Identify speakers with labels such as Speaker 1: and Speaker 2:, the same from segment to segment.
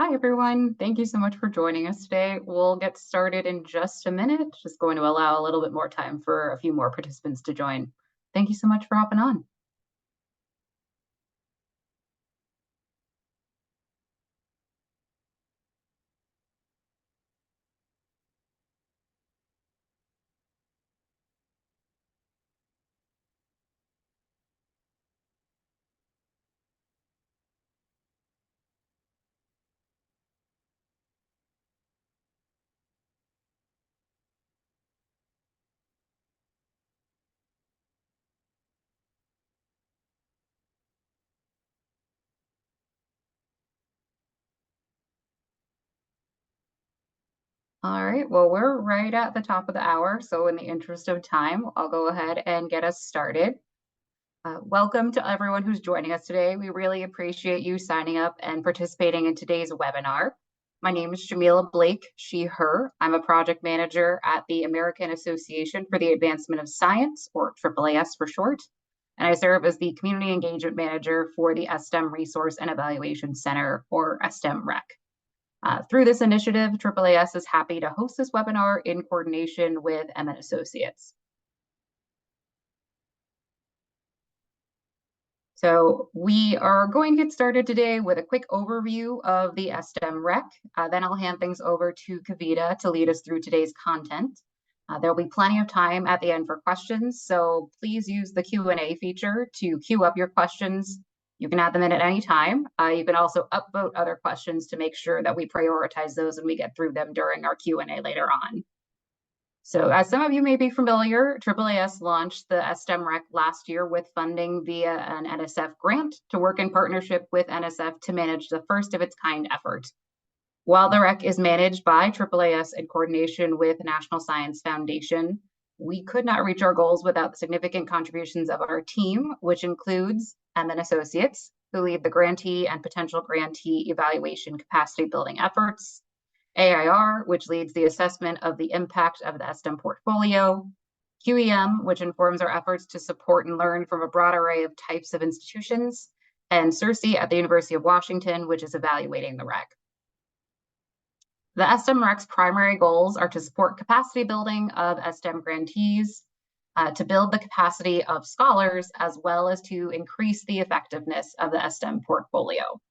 Speaker 1: Hi, everyone. Thank you so much for joining us today. We'll get started in just a minute. Just going to allow a little bit more time for a few more participants to join. Thank you so much for hopping on. All right, well, we're right at the top of the hour, so in the interest of time, I'll go ahead and get us started. Welcome to everyone who's joining us today. We really appreciate you signing up and participating in today's webinar. My name is Jamila Blake, she, her. I'm a project manager at the American Association for the Advancement of Science, or AAAS for short, and I serve as the Community Engagement Manager for the S-STEM Resource and Evaluation Center, or S-STEM REC. Through this initiative, AAAS is happy to host this webinar in coordination with Emmett Associates. So we are going to get started today with a quick overview of the S-STEM REC. Then I'll hand things over to Kavita to lead us through today's content. There'll be plenty of time at the end for questions, so please use the Q&A feature to queue up your questions. You can add them in at any time. You can also upvote other questions to make sure that we prioritize those and we get through them during our Q&A later on. So as some of you may be familiar, AAAS launched the S-STEM REC last year with funding via an NSF grant to work in partnership with NSF to manage the first of its kind effort. While the REC is managed by AAAS in coordination with National Science Foundation, we could not reach our goals without the significant contributions of our team, which includes Emmett Associates, who lead the grantee and potential grantee evaluation capacity building efforts, AIR, which leads the assessment of the impact of the S-STEM portfolio, QEM, which informs our efforts to support and learn from a broad array of types of institutions, and CIRSE at the University of Washington, which is evaluating the REC. The S-STEM REC's primary goals are to support capacity building of S-STEM grantees, to build the capacity of scholars, as well as to increase the effectiveness of the S-STEM portfolio.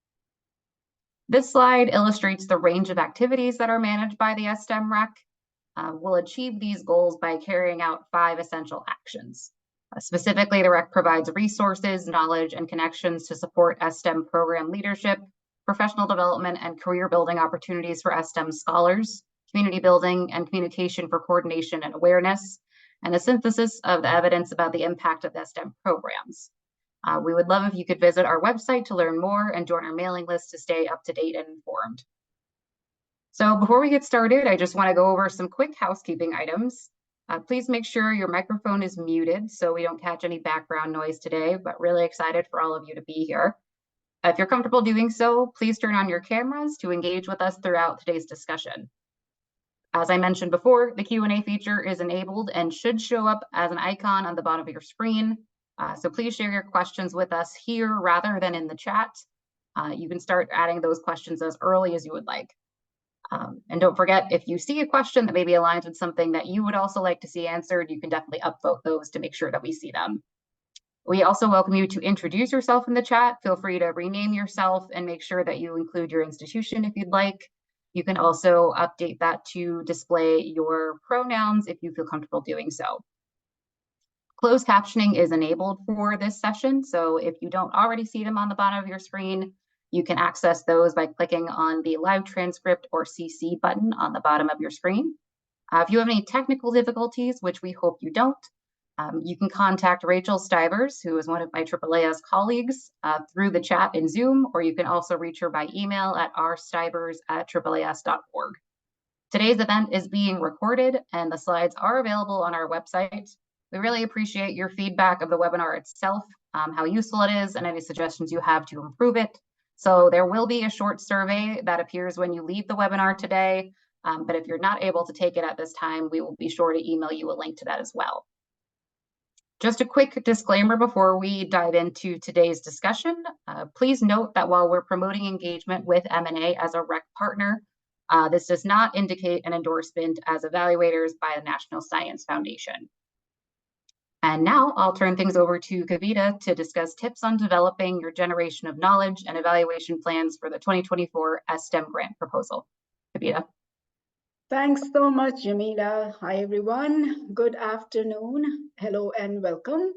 Speaker 1: This slide illustrates the range of activities that are managed by the S-STEM REC. We'll achieve these goals by carrying out 5 essential actions. Specifically, the REC provides resources, knowledge, and connections to support S-STEM program leadership, professional development, and career building opportunities for S-STEM scholars, community building, and communication for coordination and awareness, and a synthesis of the evidence about the impact of S-STEM programs. We would love if you could visit our website to learn more and join our mailing list to stay up to date and informed. So before we get started, I just want to go over some quick housekeeping items. Please make sure your microphone is muted so we don't catch any background noise today, but really excited for all of you to be here. If you're comfortable doing so, please turn on your cameras to engage with us throughout today's discussion. As I mentioned before, the Q&A feature is enabled and should show up as an icon on the bottom of your screen. So please share your questions with us here rather than in the chat. You can start adding those questions as early as you would like. And don't forget, if you see a question that maybe aligns with something that you would also like to see answered, you can definitely upvote those to make sure that we see them. We also welcome you to introduce yourself in the chat. Feel free to rename yourself and make sure that you include your institution if you'd like. You can also update that to display your pronouns if you feel comfortable doing so. Closed captioning is enabled for this session, so if you don't already see them on the bottom of your screen, you can access those by clicking on the live transcript or CC button on the bottom of your screen. If you have any technical difficulties, which we hope you don't, you can contact Rachel Stivers, who is one of my AAAS colleagues, through the chat in Zoom, or you can also reach her by email at rstivers@AAAS.org. Today's event is being recorded and the slides are available on our website. We really appreciate your feedback of the webinar itself, how useful it is, and any suggestions you have to improve it. So there will be a short survey that appears when you leave the webinar today, but if you're not able to take it at this time, we will be sure to email you a link to that as well. Just a quick disclaimer before we dive into today's discussion. Please note that while we're promoting engagement with M&A as a REC partner, this does not indicate an endorsement as evaluators by the National Science Foundation. And now I'll turn things over to Kavita to discuss tips on developing your generation of knowledge and evaluation plans for the 2024 S-STEM grant proposal. Kavita.
Speaker 2: Thanks so much, Jamila. Hi, everyone. Good afternoon. Hello and welcome.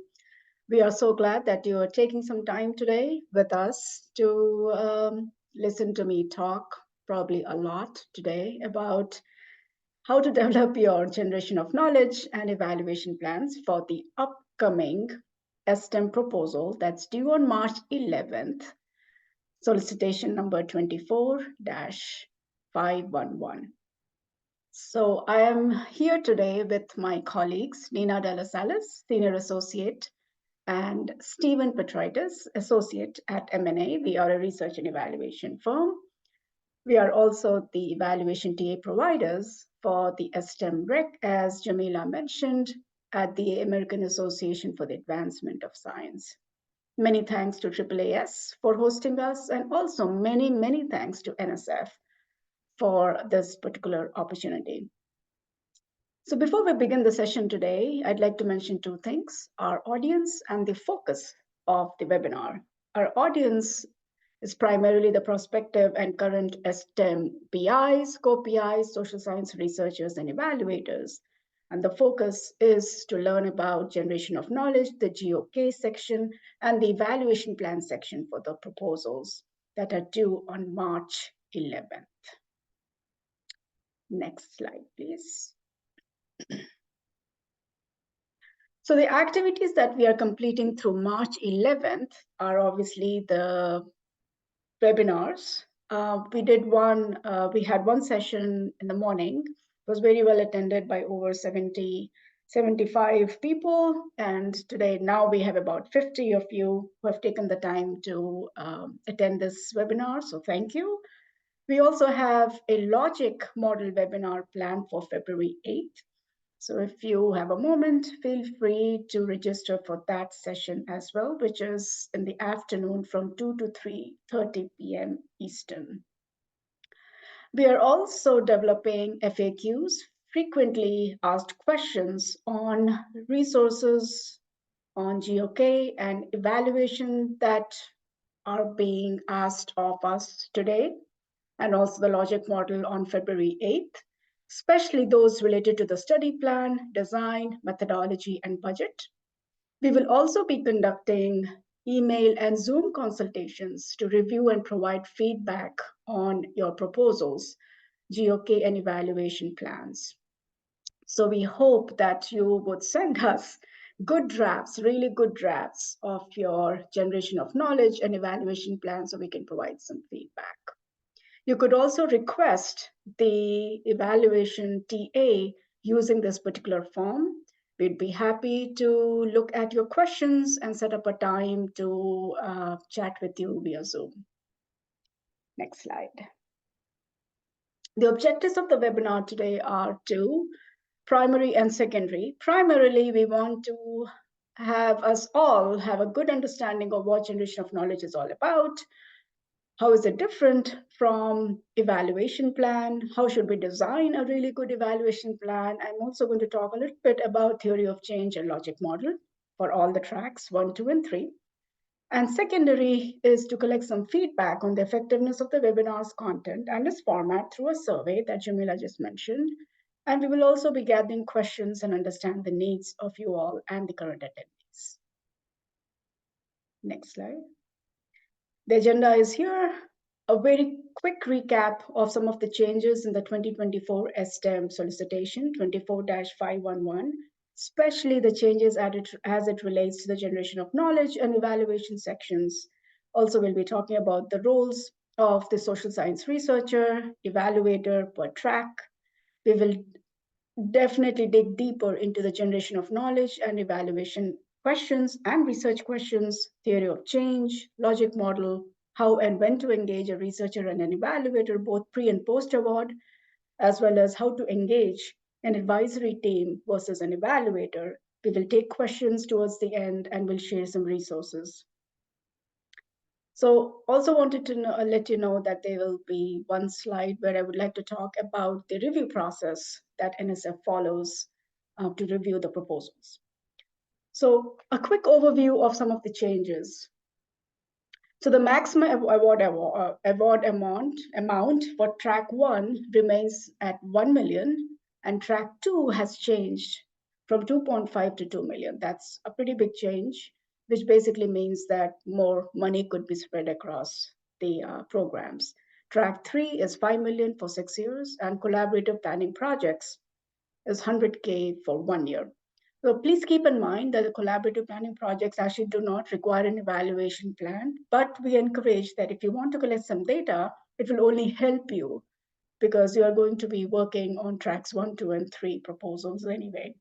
Speaker 2: We are so glad that you are taking some time today with us to listen to me talk probably a lot today about how to develop your generation of knowledge and evaluation plans for the upcoming S-STEM proposal that's due on March 11th, solicitation number 24-511. So I am here today with my colleagues, Nina Della Salas, Senior Associate, and Stephen Petritis, Associate at M&A. We are a research and evaluation firm. We are also the evaluation TA providers for the S-STEM REC, as Jamila mentioned, at the American Association for the Advancement of Science. Many thanks to AAAS for hosting us, and also many, many thanks to NSF for this particular opportunity. So before we begin the session today, I'd like to mention two things: our audience and the focus of the webinar. Our audience is primarily the prospective and current S-STEM PIs, co-PIs, social science researchers, and evaluators. And the focus is to learn about generation of knowledge, the GoK section, and the evaluation plan section for the proposals that are due on March 11th. Next slide, please. So the activities that we are completing through March 11th are obviously the webinars. We had one session in the morning. It was very well attended by over 75 people. And today, now we have about 50 of you who have taken the time to attend this webinar. So thank you. We also have a logic model webinar planned for February 8th. So if you have a moment, feel free to register for that session as well, which is in the afternoon from 2 to 3:30 p.m. Eastern. We are also developing FAQs, frequently asked questions on resources on GoK and evaluation that are being asked of us today, and also the logic model on February 8th. Especially those related to the study plan, design, methodology, and budget. We will also be conducting email and Zoom consultations to review and provide feedback on your proposals, GoK, and evaluation plans. So we hope that you would send us good drafts, really good drafts of your generation of knowledge and evaluation plans so we can provide some feedback. You could also request the evaluation TA using this particular form. We'd be happy to look at your questions and set up a time to chat with you via Zoom. Next slide. The objectives of the webinar today are two: primary and secondary. Primarily, we want to have us all have a good understanding of what generation of knowledge is all about. How is it different from evaluation plan? How should we design a really good evaluation plan? I'm also going to talk a little bit about theory of change and logic model for all the tracks 1, 2, and 3. And secondary is to collect some feedback on the effectiveness of the webinar's content and its format through a survey that Jamila just mentioned. And we will also be gathering questions and understand the needs of you all and the current attendees. Next slide. The agenda is here. A very quick recap of some of the changes in the 2024 S-STEM solicitation 24-511, especially the changes as it relates to the generation of knowledge and evaluation sections. Also, we'll be talking about the roles of the social science researcher, evaluator per track. We will definitely dig deeper into the generation of knowledge and evaluation questions and research questions, theory of change, logic model, how and when to engage a researcher and an evaluator, both pre and post-award, as well as how to engage an advisory team versus an evaluator, We will take questions towards the end and we'll share some resources. So also wanted to let you know that there will be one slide where I would like to talk about the review process that NSF follows to review the proposals. So a quick overview of some of the changes. So the maximum award amount for track 1 remains at 1 million, and track 2 has changed from 2.5 to 2 million. That's a pretty big change, which basically means that more money could be spread across the programs. Track 3 is 5 million for 6 years, and collaborative planning projects is 100K for 1 year. So please keep in mind that the collaborative planning projects actually do not require an evaluation plan, but we encourage that if you want to collect some data, it will only help you because you are going to be working on tracks 1, 2, and 3 proposals anyway.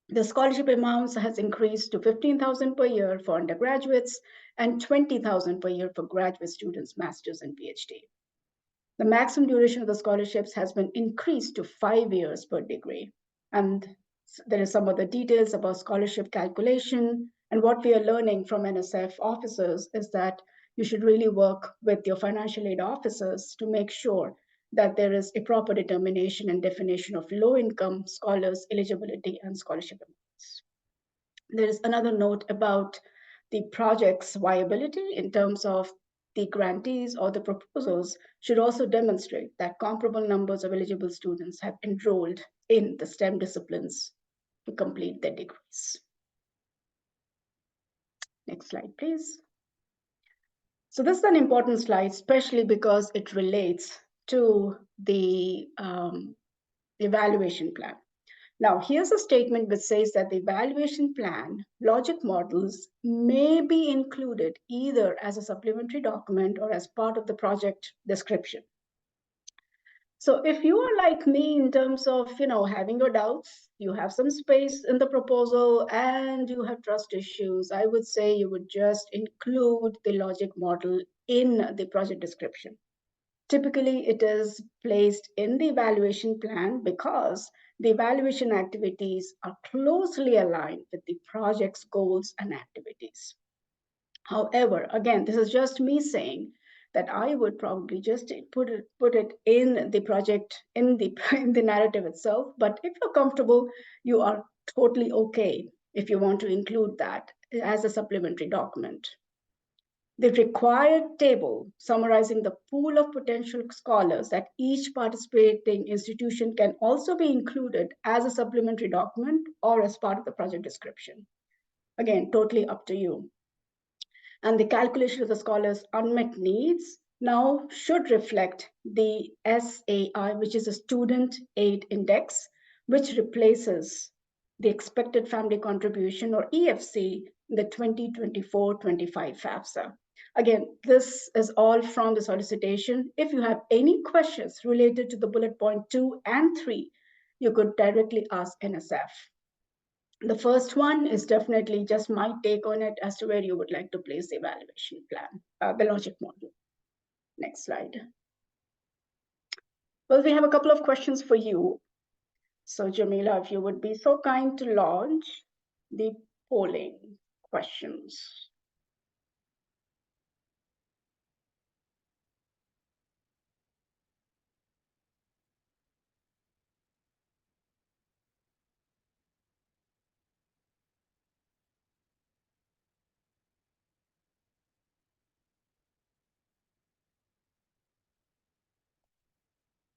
Speaker 2: The scholarship amounts has increased to 15,000 per year for undergraduates and 20,000 per year for graduate students, masters, and PhD. The maximum duration of the scholarships has been increased to 5 years per degree. And there is some other details about scholarship calculation. And what we are learning from NSF officers is that you should really work with your financial aid officers to make sure that there is a proper determination and definition of low-income scholars' eligibility and scholarship amounts. There is another note about the project's viability in terms of the grantees or the proposals should also demonstrate that comparable numbers of eligible students have enrolled in the STEM disciplines to complete their degrees. Next slide, please. So this is an important slide, especially because it relates to the evaluation plan. Now, here's a statement which says that the evaluation plan, logic models may be included either as a supplementary document or as part of the project description. So if you are like me in terms of, having your doubts, you have some space in the proposal and you have trust issues, I would say you would just include the logic model in the project description. Typically, it is placed in the evaluation plan because the evaluation activities are closely aligned with the project's goals and activities. However, again, this is just me saying that I would probably just put it in the project, in the narrative itself. But if you're comfortable, you are totally okay if you want to include that as a supplementary document. The required table summarizing the pool of potential scholars at each participating institution can also be included as a supplementary document or as part of the project description. Again, totally up to you. And the calculation of the scholars' unmet needs now should reflect the SAI, which is a Student Aid Index, which replaces the expected family contribution or EFC in the 2024-25 FAFSA. Again, this is all from the solicitation. If you have any questions related to the bullet point 2 and 3, you could directly ask NSF. The first one is definitely just my take on it as to where you would like to place the evaluation plan, the logic model. Next slide. Well, we have a couple of questions for you. So Jamila, if you would be so kind to launch the polling questions.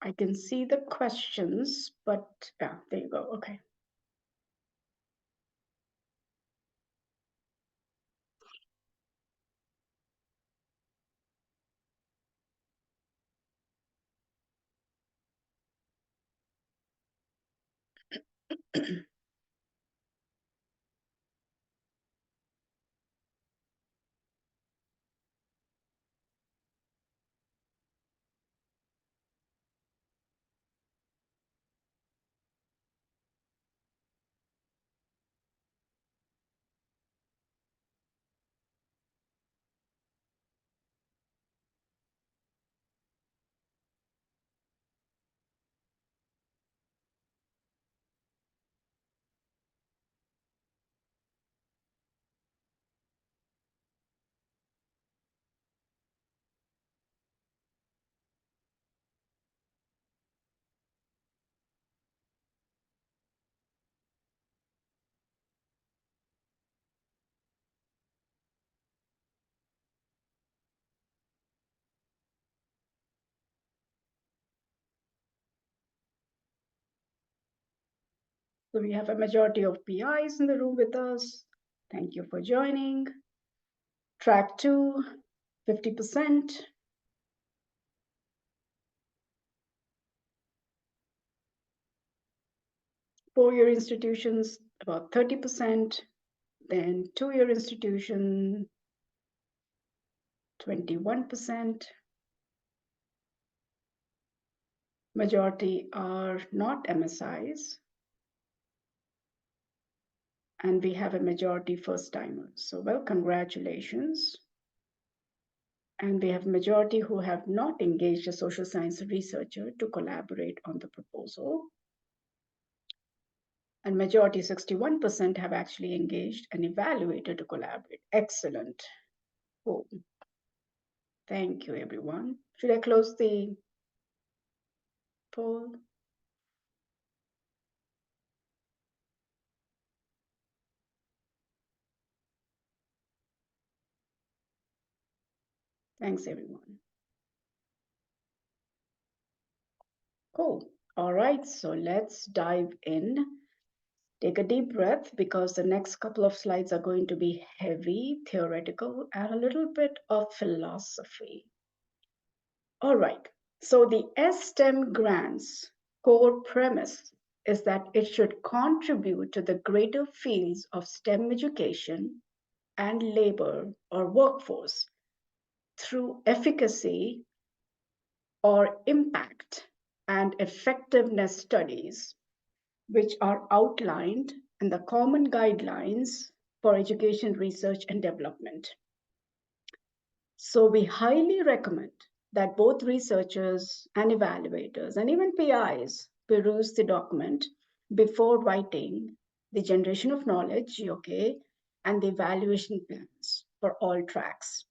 Speaker 2: I can see the questions, but yeah, there you go. Okay. So we have a majority of PIs in the room with us. Thank you for joining. Track 2, 50%. Four-year institutions, about 30%. Then two-year institution, 21%. Majority are not MSIs. And we have a majority first-timers. So, well, congratulations. And we have majority who have not engaged a social science researcher to collaborate on the proposal. And majority, 61%, have actually engaged an evaluator to collaborate. Excellent. Cool. Thank you, everyone. Should I close the poll? Thanks, everyone. Cool. All right, so let's dive in. Take a deep breath because the next couple of slides are going to be heavy, theoretical, and a little bit of philosophy. All right, so the S-STEM grants core premise is that it should contribute to the greater fields of STEM education and labor or workforce through efficacy or impact and effectiveness studies, which are outlined in the common guidelines for education research and development. So we highly recommend that both researchers and evaluators and even PIs peruse the document before writing the generation of knowledge, GoK, and the evaluation plans for all tracks.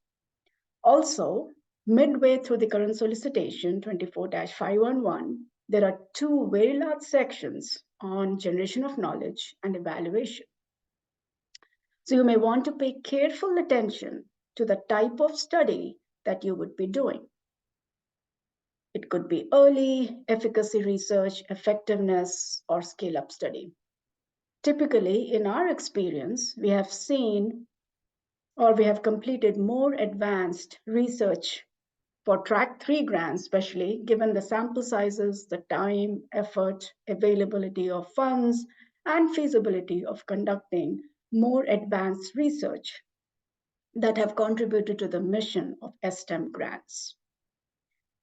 Speaker 2: Also, midway through the current solicitation 24-511, there are two very large sections on generation of knowledge and evaluation. So you may want to pay careful attention to the type of study that you would be doing. It could be early, efficacy research, effectiveness, or scale-up study. Typically, in our experience, we have seen or we have completed more advanced research for track 3 grants, especially given the sample sizes, the time, effort, availability of funds, and feasibility of conducting more advanced research that have contributed to the mission of S-STEM grants.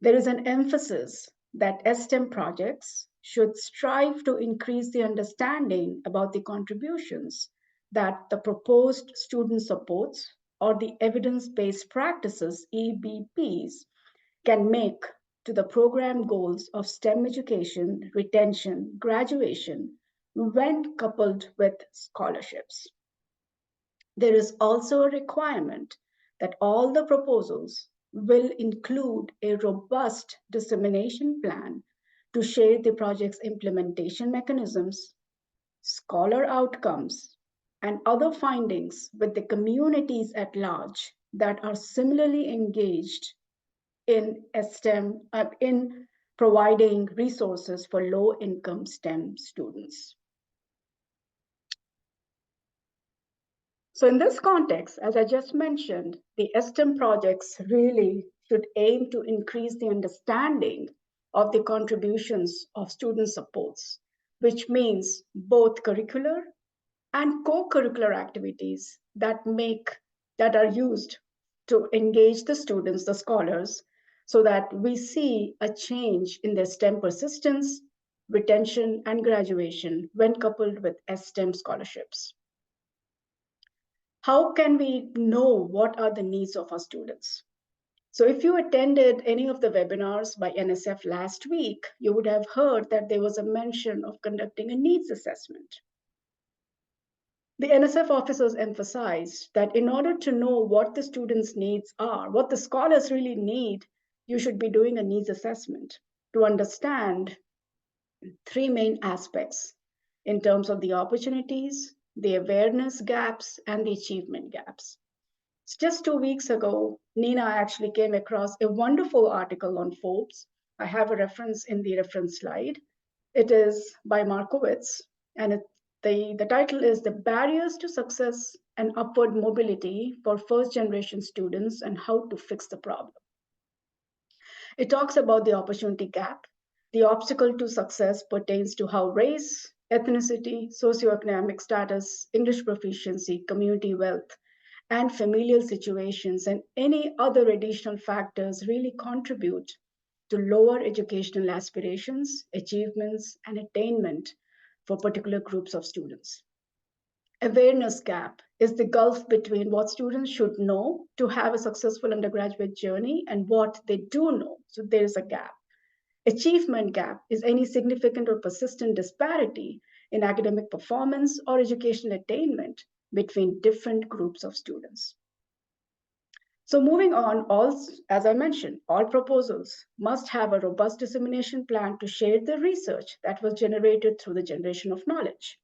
Speaker 2: There is an emphasis that S-STEM projects should strive to increase the understanding about the contributions that the proposed student supports or the evidence-based practices, EBPs, can make to the program goals of STEM education, retention, graduation, when coupled with scholarships. There is also a requirement that all the proposals will include a robust dissemination plan to share the project's implementation mechanisms, scholar outcomes, and other findings with the communities at large that are similarly engaged in STEM, in providing resources for low-income STEM students. So in this context, as I just mentioned, the STEM projects really should aim to increase the understanding of the contributions of student supports, which means both curricular and co-curricular activities that are used to engage the students, the scholars, so that we see a change in their STEM persistence, retention, and graduation when coupled with STEM scholarships. How can we know what are the needs of our students? So if you attended any of the webinars by NSF last week, you would have heard that there was a mention of conducting a needs assessment. The NSF officers emphasized that in order to know what the students' needs are, what the scholars really need, you should be doing a needs assessment to understand three main aspects in terms of the opportunities, the awareness gaps, and the achievement gaps. Just 2 weeks ago, Nina actually came across a wonderful article on Forbes. I have a reference in the reference slide. It is by Markowitz, and The title is The Barriers to Success and Upward Mobility for First Generation Students and How to Fix the Problem. It talks about the opportunity gap. The obstacle to success pertains to how race, ethnicity, socioeconomic status, English proficiency, community wealth, and familial situations and any other additional factors really contribute to lower educational aspirations, achievements, and attainment for particular groups of students. Awareness gap is the gulf between what students should know to have a successful undergraduate journey and what they do know. So there is a gap. Achievement gap is any significant or persistent disparity in academic performance or educational attainment between different groups of students. So moving on, as I mentioned, all proposals must have a robust dissemination plan to share the research that was generated through the generation of knowledge,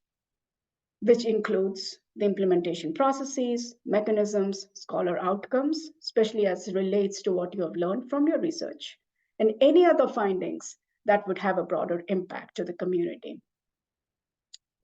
Speaker 2: which includes the implementation processes, mechanisms, scholar outcomes, especially as it relates to what you have learned from your research, and any other findings that would have a broader impact to the community.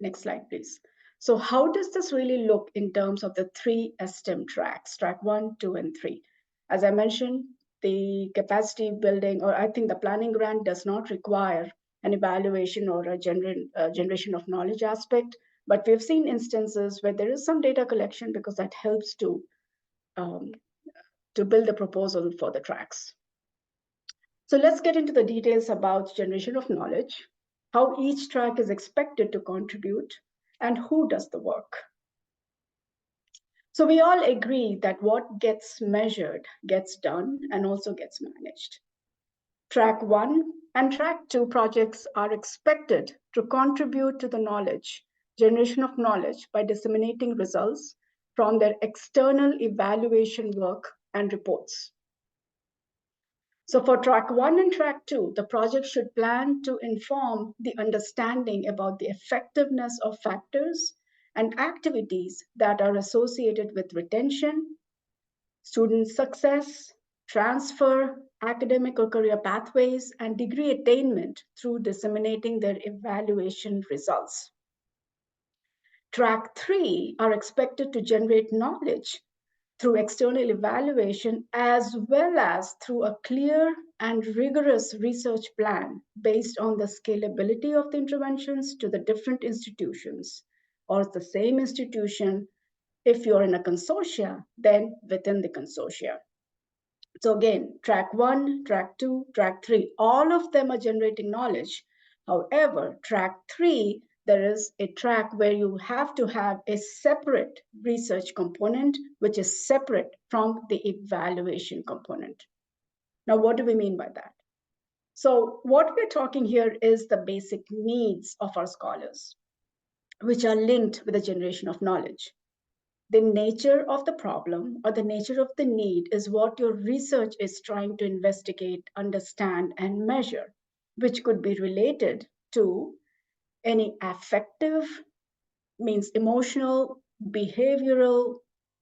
Speaker 2: Next slide, please. So how does this really look in terms of the three S-STEM tracks, track 1, 2, and 3? As I mentioned, the capacity building, or I think the planning grant does not require an evaluation or a generation of knowledge aspect, but we've seen instances where there is some data collection because that helps to build a proposal for the tracks. So let's get into the details about generation of knowledge, how each track is expected to contribute, and who does the work. So we all agree that what gets measured gets done and also gets managed. Track 1 and Track 2 projects are expected to contribute to the generation of knowledge by disseminating results from their external evaluation work and reports. So for Track 1 and Track 2, the project should plan to inform the understanding about the effectiveness of factors and activities that are associated with retention, student success, transfer, academic or career pathways, and degree attainment through disseminating their evaluation results. Track 3 are expected to generate knowledge through external evaluation as well as through a clear and rigorous research plan based on the scalability of the interventions to the different institutions or the same institution. If you're in a consortia, then within the consortia. So again, track 1, track 2, track 3, all of them are generating knowledge. However, track 3, there is a track where you have to have a separate research component, which is separate from the evaluation component. Now, what do we mean by that? So what we're talking here is the basic needs of our scholars, which are linked with the generation of knowledge. The nature of the problem or the nature of the need is what your research is trying to investigate, understand, and measure, which could be related to any affective, means emotional, behavioral,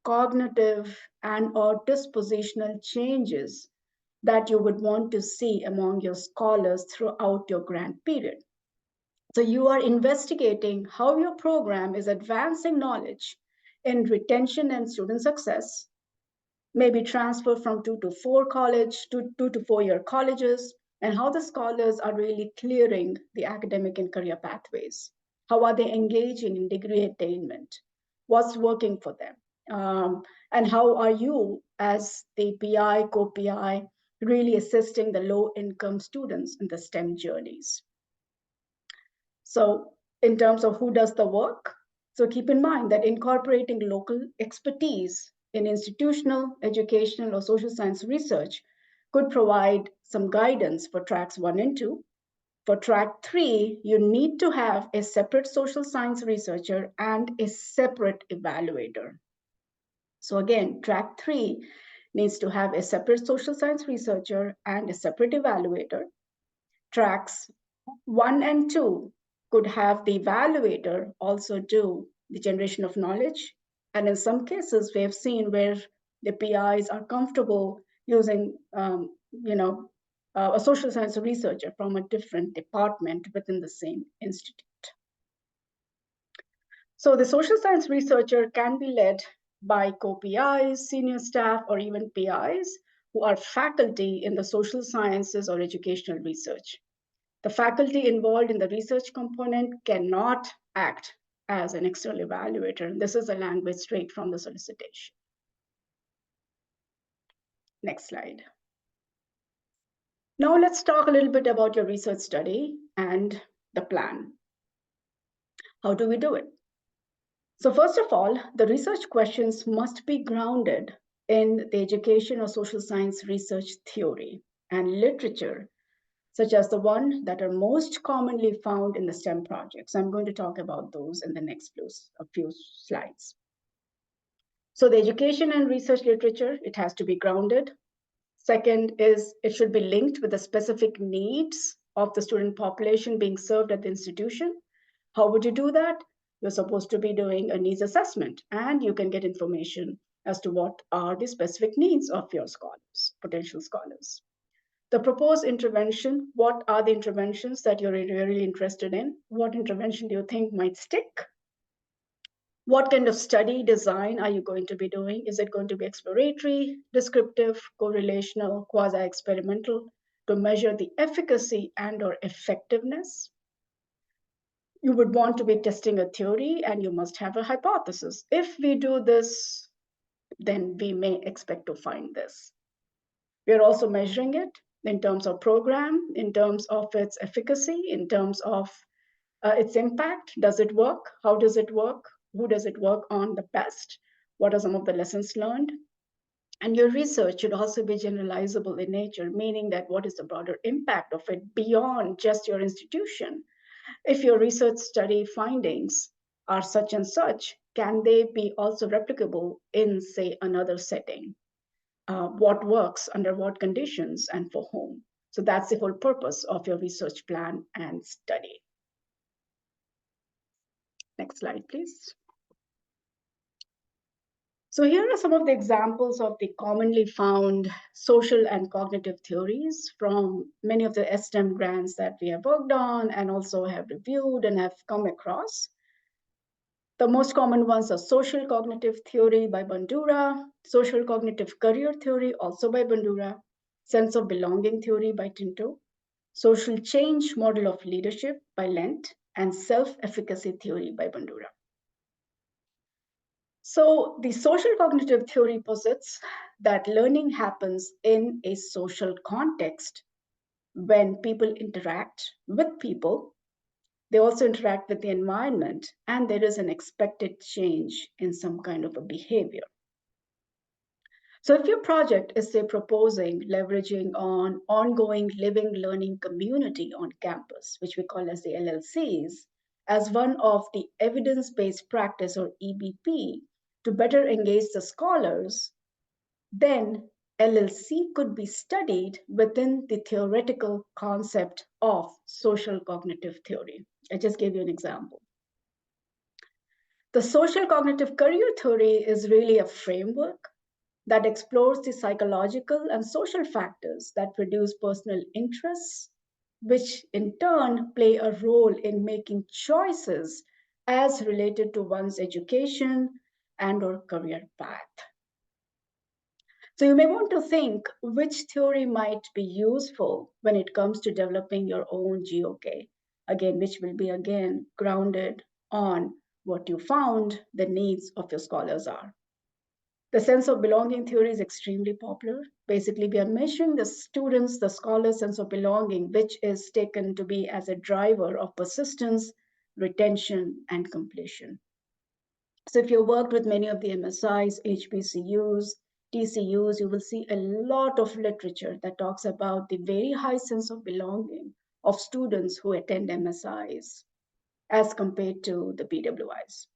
Speaker 2: cognitive, and or dispositional changes that you would want to see among your scholars throughout your grant period. So you are investigating how your program is advancing knowledge in retention and student success, maybe transfer from 2 to 4 college to 2 to 4 year colleges, and how the scholars are really clearing the academic and career pathways. How are they engaging in degree attainment? What's working for them? And how are you as the PI, co-PI, really assisting the low-income students in the STEM journeys? So in terms of who does the work, so keep in mind that incorporating local expertise in institutional, educational, or social science research could provide some guidance for tracks 1 and 2. For track 3, you need to have a separate social science researcher and a separate evaluator. So again, track 3 needs to have a separate social science researcher and a separate evaluator. Tracks 1 and 2 could have the evaluator also do the generation of knowledge. And in some cases, we have seen where the PIs are comfortable using, a social science researcher from a different department within the same institute. So the social science researcher can be led by co-PIs, senior staff, or even PIs who are faculty in the social sciences or educational research. The faculty involved in the research component cannot act as an external evaluator. This is a language straight from the solicitation. Next slide. Now let's talk a little bit about your research study and the plan. How do we do it? So first of all, the research questions must be grounded in the education or social science research theory and literature, such as the one that are most commonly found in the STEM projects. I'm going to talk about those in the next few slides. So the education and research literature, it has to be grounded. Second is it should be linked with the specific needs of the student population being served at the institution. How would you do that? You're supposed to be doing a needs assessment, and you can get information as to what are the specific needs of your scholars, potential scholars. The proposed intervention, what are the interventions that you're really interested in? What intervention do you think might stick? What kind of study design are you going to be doing? Is it going to be exploratory, descriptive, correlational, quasi-experimental to measure the efficacy and or effectiveness? You would want to be testing a theory and you must have a hypothesis. If we do this, then we may expect to find this. We are also measuring it in terms of program, in terms of its efficacy, in terms of its impact. Does it work? How does it work? Who does it work on the best? What are some of the lessons learned? And your research should also be generalizable in nature, meaning that what is the broader impact of it beyond just your institution? If your research study findings are such and such, can they be also replicable in, say, another setting? What works, under what conditions, and for whom? So that's the whole purpose of your research plan and study. Next slide, please. So here are some of the examples of the commonly found social and cognitive theories from many of the S-STEM grants that we have worked on and also have reviewed and have come across. The most common ones are social cognitive theory by Bandura, social cognitive career theory also by Bandura, sense of belonging theory by Tinto, social change model of leadership by Lent, and self-efficacy theory by Bandura. So the social cognitive theory posits that learning happens in a social context when people interact with people. They also interact with the environment, and there is an expected change in some kind of a behavior. So if your project is, say, proposing leveraging on ongoing living learning community on campus, which we call as the LLCs, as one of the evidence-based practice or EBP to better engage the scholars, then LLC could be studied within the theoretical concept of social cognitive theory. I just gave you an example. The social cognitive career theory is really a framework that explores the psychological and social factors that produce personal interests, which in turn play a role in making choices as related to one's education and or career path. So you may want to think which theory might be useful when it comes to developing your own GOK, again, which will be again grounded on what you found the needs of your scholars are. The sense of belonging theory is extremely popular. Basically, we are measuring the students, the scholars' sense of belonging, which is taken to be as a driver of persistence, retention, and completion. So if you worked with many of the MSIs, HBCUs, TCUs, you will see a lot of literature that talks about the very high sense of belonging of students who attend MSIs as compared to the PWIs,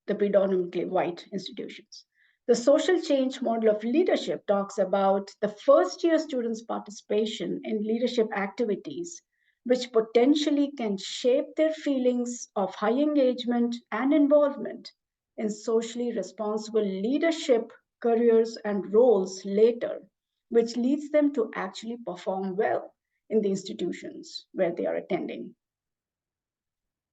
Speaker 2: the predominantly white institutions. The social change model of leadership talks about the first-year students' participation in leadership activities, which potentially can shape their feelings of high engagement and involvement in socially responsible leadership careers and roles later, which leads them to actually perform well in the institutions where they are attending.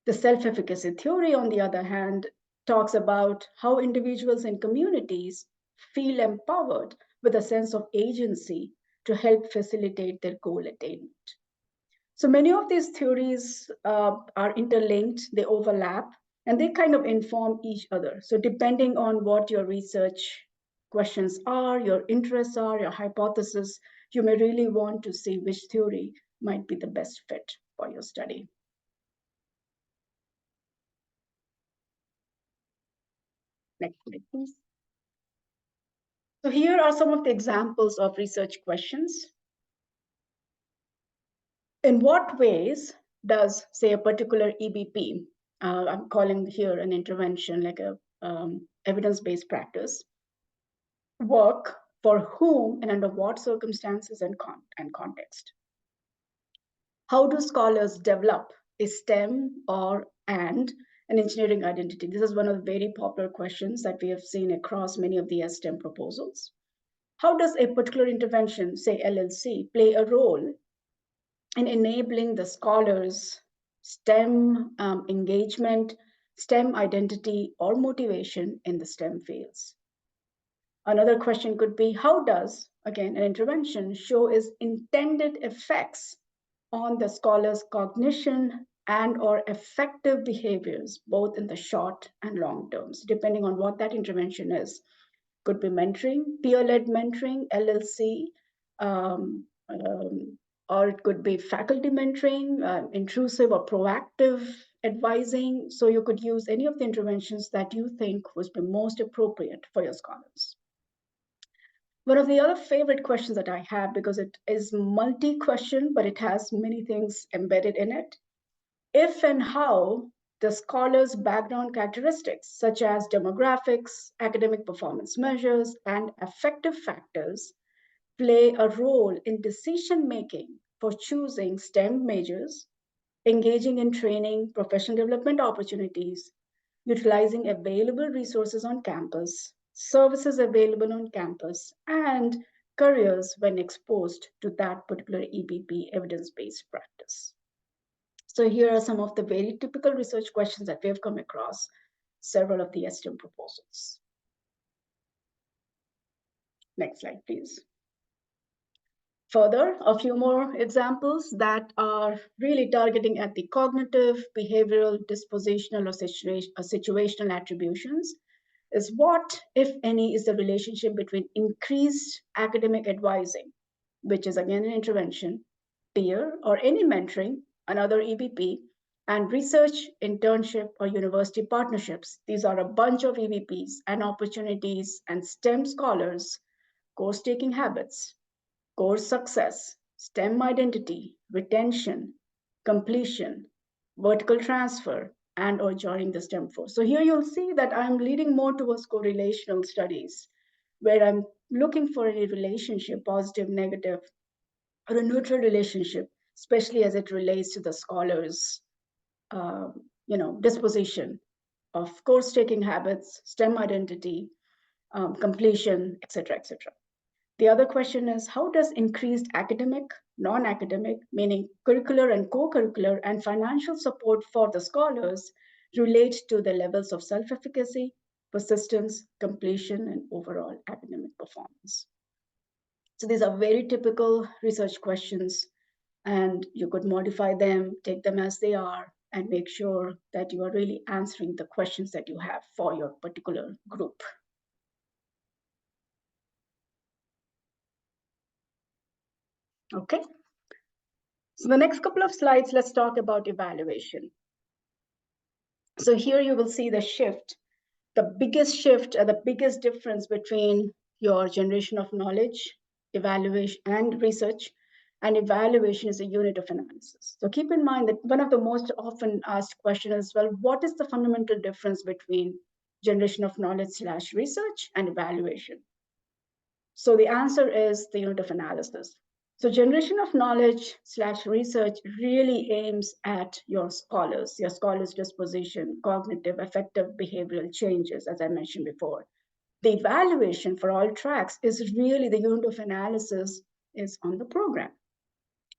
Speaker 2: The self-efficacy theory, on the other hand, talks about how individuals and communities feel empowered with a sense of agency to help facilitate their goal attainment. So many of these theories are interlinked, they overlap, and they kind of inform each other. So depending on what your research questions are, your interests are, your hypothesis, you may really want to see which theory might be the best fit for your study. Next slide, please. So here are some of the examples of research questions. In what ways does, say, a particular EBP, I'm calling here an intervention, like a evidence-based practice, work for whom and under what circumstances and context? How do scholars develop a STEM or and an engineering identity? This is one of the very popular questions that we have seen across many of the S-STEM proposals. How does a particular intervention, say LLC, play a role in enabling the scholars' STEM engagement, STEM identity, or motivation in the STEM fields? Another question could be, how does, again, an intervention show its intended effects on the scholar's cognition and or effective behaviors, both in the short and long terms, depending on what that intervention is? Could be mentoring, peer-led mentoring, LLC, or it could be faculty mentoring, intrusive or proactive advising. So you could use any of the interventions that you think would be most appropriate for your scholars. One of the other favorite questions that I have, because it is multi-question, but it has many things embedded in it. If and how the scholar's background characteristics, such as demographics, academic performance measures, and affective factors, play a role in decision-making for choosing STEM majors, engaging in training, professional development opportunities, utilizing available resources on campus, services available on campus, and careers when exposed to that particular EBP evidence-based practice. So here are some of the very typical research questions that we have come across several of the S-STEM proposals. Next slide, please. Further, a few more examples that are really targeting at the cognitive, behavioral, dispositional, or situational attributions is what, if any, is the relationship between increased academic advising, which is again an intervention, peer or any mentoring, another EBP, and research, internship, or university partnerships. These are a bunch of EBPs and opportunities and STEM scholars, course-taking habits, course success, STEM identity, retention, completion, vertical transfer, and or joining the STEM force. So here you'll see that I'm leading more towards correlational studies, where I'm looking for a relationship, positive, negative, or a neutral relationship, especially as it relates to the scholar's disposition of course-taking habits, STEM identity, completion, et cetera, et cetera. The other question is, how does increased academic, non-academic, meaning curricular and co-curricular, and financial support for the scholars relate to the levels of self-efficacy, persistence, completion, and overall academic performance? So these are very typical research questions, and you could modify them, take them as they are, and make sure that you are really answering the questions that you have for your particular group. Okay. So the next couple of slides, let's talk about evaluation. So here you will see the shift, the biggest difference between your generation of knowledge, evaluation, and research, and evaluation is a unit of analysis. So keep in mind that one of the most often asked questions is, well, what is the fundamental difference between generation of knowledge / research and evaluation? So the answer is the unit of analysis. So generation of knowledge / research really aims at your scholars' disposition, cognitive, affective, behavioral changes, as I mentioned before. The evaluation for all tracks is really the unit of analysis is on the program.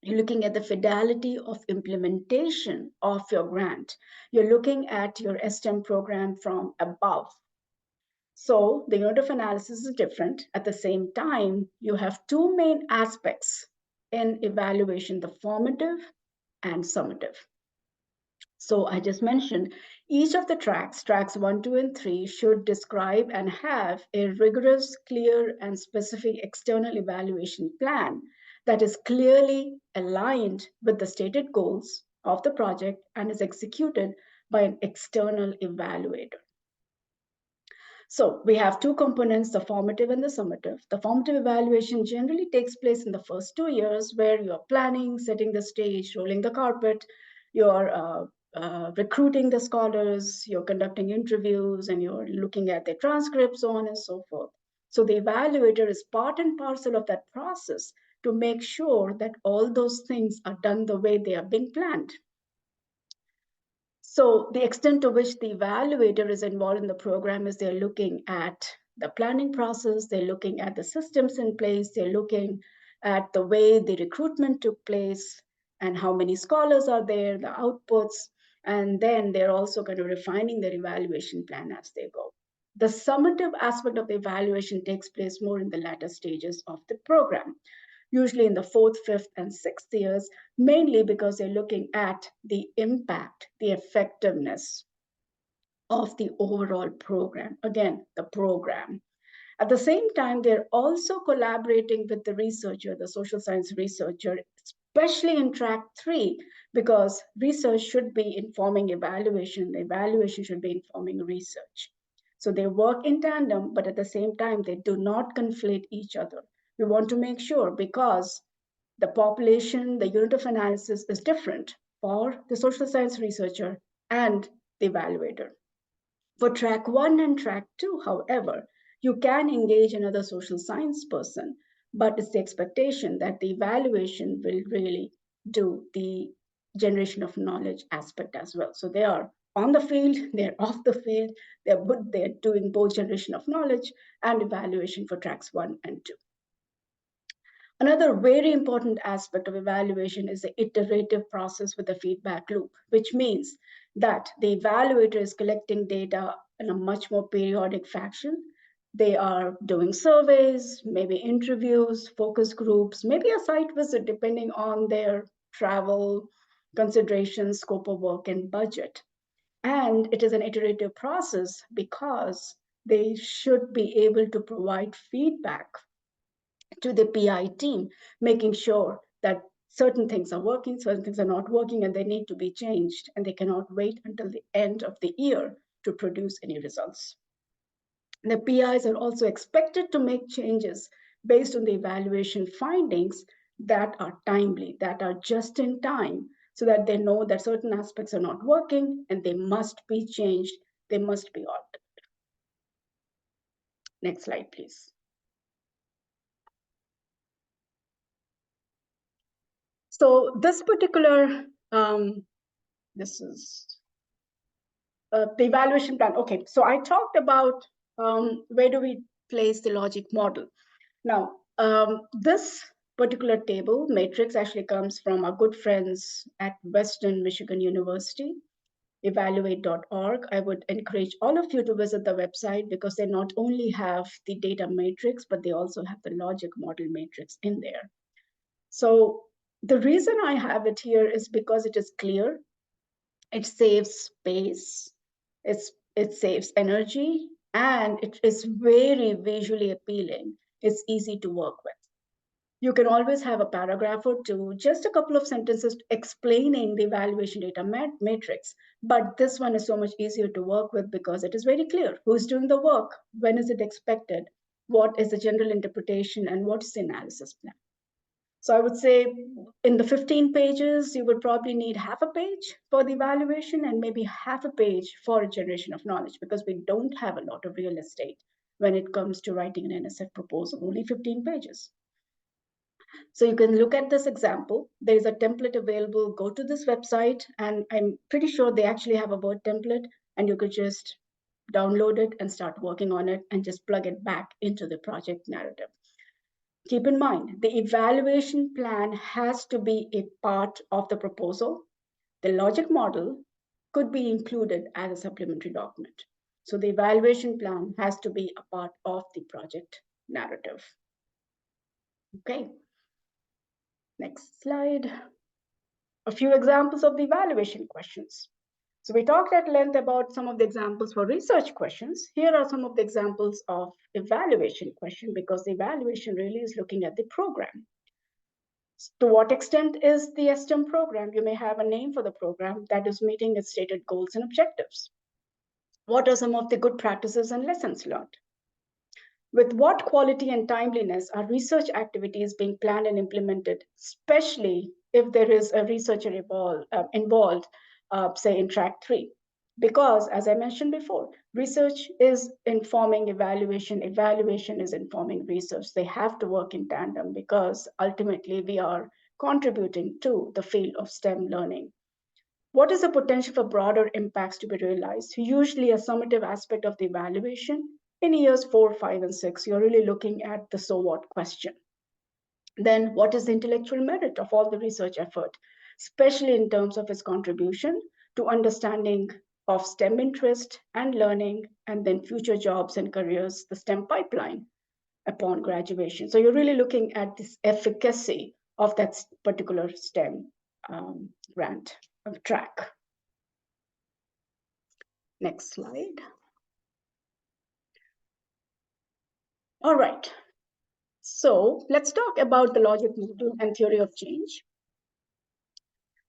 Speaker 2: You're looking at the fidelity of implementation of your grant. You're looking at your S-STEM program from above. So the unit of analysis is different. At the same time, you have two main aspects in evaluation, the formative and summative. So I just mentioned each of the tracks 1, 2, and 3, should describe and have a rigorous, clear, and specific external evaluation plan that is clearly aligned with the stated goals of the project and is executed by an external evaluator. So we have two components, the formative and the summative. The formative evaluation generally takes place in the first 2 years, where you're planning, setting the stage, rolling the carpet, you're recruiting the scholars, you're conducting interviews, and you're looking at their transcripts, so on and so forth. So the evaluator is part and parcel of that process to make sure that all those things are done the way they are being planned. So the extent to which the evaluator is involved in the program is they're looking at the planning process, they're looking at the systems in place, they're looking at the way the recruitment took place and how many scholars are there, the outputs, and then they're also kind of refining their evaluation plan as they go. The summative aspect of the evaluation takes place more in the latter stages of the program, usually in the fourth, fifth, and sixth years, mainly because they're looking at the impact, the effectiveness of the overall program. Again, the program. At the same time, they're also collaborating with the researcher, the social science researcher, especially in track 3, because research should be informing evaluation, the evaluation should be informing research. So they work in tandem, but at the same time, they do not conflate each other. We want to make sure, because the population, the unit of analysis is different for the social science researcher and the evaluator. For track 1 and track 2, however, you can engage another social science person, but it's the expectation that the evaluation will really do the generation of knowledge aspect as well. So they are on the field, they're off the field, they're doing both generation of knowledge and evaluation for tracks 1 and 2. Another very important aspect of evaluation is the iterative process with the feedback loop, which means that the evaluator is collecting data in a much more periodic fashion. They are doing surveys, maybe interviews, focus groups, maybe a site visit, depending on their travel considerations, scope of work, and budget. And it is an iterative process because they should be able to provide feedback to the PI team, making sure that certain things are working, certain things are not working, and they need to be changed, and they cannot wait until the end of the year to produce any results. The PIs are also expected to make changes based on the evaluation findings that are timely, that are just in time, so that they know that certain aspects are not working and they must be changed, they must be altered. Next slide, please. So this particular, this is the evaluation plan. Okay, so I talked about where do we place the logic model. Now, this particular table matrix actually comes from our good friends at Western Michigan University, evaluate.org. I would encourage all of you to visit the website, because they not only have the data matrix, but they also have the logic model matrix in there. So the reason I have it here is because it is clear, it saves space, it saves energy, and it is very visually appealing. It's easy to work with. You can always have a paragraph or two, just a couple of sentences explaining the evaluation data matrix. But this one is so much easier to work with because it is very clear who's doing the work, when is it expected, what is the general interpretation, and what's the analysis plan. So I would say in the 15 pages, you would probably need half a page for the evaluation and maybe half a page for a generation of knowledge, because we don't have a lot of real estate when it comes to writing an NSF proposal, only 15 pages. So you can look at this example. There is a template available. Go to this website, and I'm pretty sure they actually have a Word template, and you could just download it and start working on it and just plug it back into the project narrative. Keep in mind, the evaluation plan has to be a part of the proposal. The logic model could be included as a supplementary document. So the evaluation plan has to be a part of the project narrative. Okay, next slide. A few examples of the evaluation questions. So we talked at length about some of the examples for research questions. Here are some of the examples of evaluation question, because the evaluation really is looking at the program. To what extent is the S-STEM program? You may have a name for the program that is meeting its stated goals and objectives. What are some of the good practices and lessons learned? With what quality and timeliness are research activities being planned and implemented, especially if there is a researcher involved, say in track 3? Because, as I mentioned before, research is informing evaluation, evaluation is informing research. They have to work in tandem, because ultimately we are contributing to the field of STEM learning. What is the potential for broader impacts to be realized? Usually a summative aspect of the evaluation. In years 4, 5, and 6, you're really looking at the so what question. Then what is the intellectual merit of all the research effort, especially in terms of its contribution to understanding of STEM interest and learning, and then future jobs and careers, the STEM pipeline upon graduation. So you're really looking at this efficacy of that particular STEM grant track. Next slide. All right. So let's talk about the logic model and theory of change.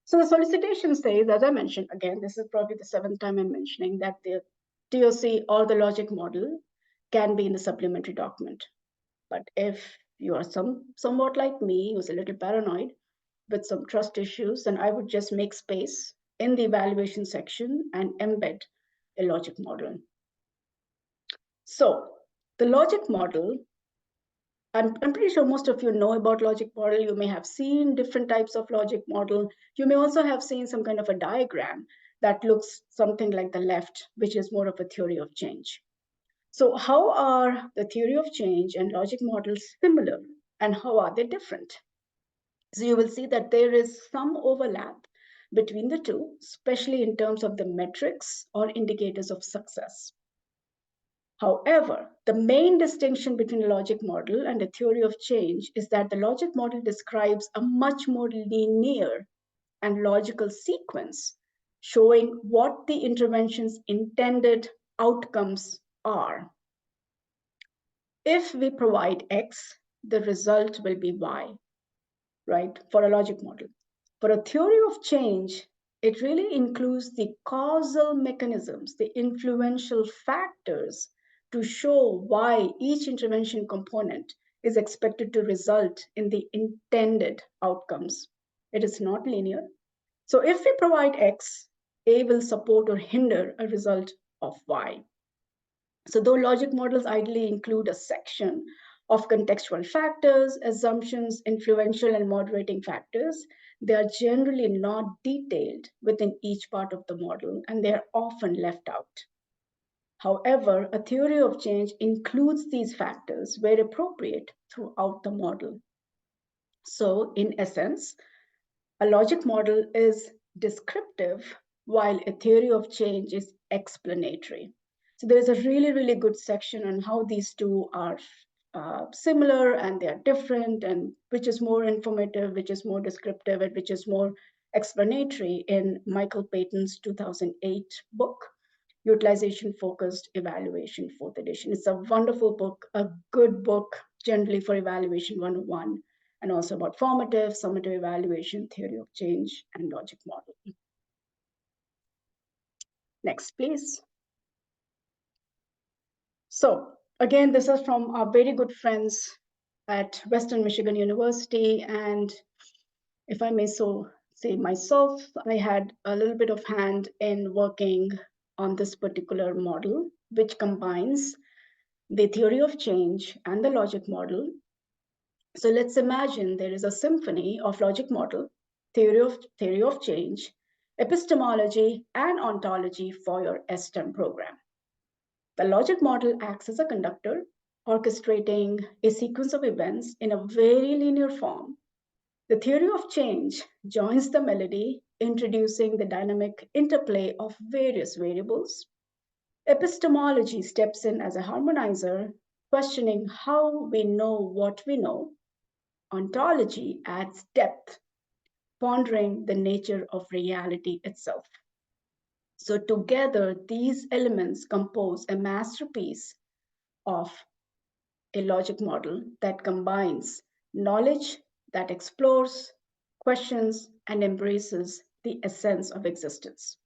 Speaker 2: So the solicitation says, as I mentioned, again, this is probably the 7th time I'm mentioning that the TOC or the logic model can be in the supplementary document. But if you are somewhat like me, who's a little paranoid with some trust issues, then I would just make space in the evaluation section and embed a logic model. So the logic model, I'm pretty sure most of you know about logic model. You may have seen different types of logic model. You may also have seen some kind of a diagram that looks something like the left, which is more of a theory of change. So how are the theory of change and logic models similar, and how are they different? So you will see that there is some overlap between the two, especially in terms of the metrics or indicators of success. However, the main distinction between a logic model and a theory of change is that the logic model describes a much more linear and logical sequence, showing what the intervention's intended outcomes are. If we provide X, the result will be Y, right, for a logic model. For a theory of change, it really includes the causal mechanisms, the influential factors to show why each intervention component is expected to result in the intended outcomes. It is not linear. So if we provide X, A will support or hinder a result of Y. So though logic models ideally include a section of contextual factors, assumptions, influential and moderating factors, they are generally not detailed within each part of the model, and they are often left out. However, a theory of change includes these factors where appropriate throughout the model. So in essence, a logic model is descriptive while a theory of change is explanatory. So there's a really, really good section on how these two are similar and they are different, and which is more informative, which is more descriptive, and which is more explanatory in Michael Payton's 2008 book, Utilization Focused Evaluation, 4th edition. It's a wonderful book, a good book generally for Evaluation 101, and also about formative, summative evaluation, theory of change, and logic model. Next, please. So again, this is from our very good friends at Western Michigan University. And if I may so say myself, I had a little bit of hand in working on this particular model, which combines the theory of change and the logic model. So let's imagine there is a symphony of logic model, theory of change, epistemology, and ontology for your S-STEM program. The logic model acts as a conductor, orchestrating a sequence of events in a very linear form. The theory of change joins the melody, introducing the dynamic interplay of various variables. Epistemology steps in as a harmonizer, questioning how we know what we know. Ontology adds depth, pondering the nature of reality itself. So, together, these elements compose a masterpiece of a logic model that combines knowledge, that explores, questions, and embraces the essence of existence.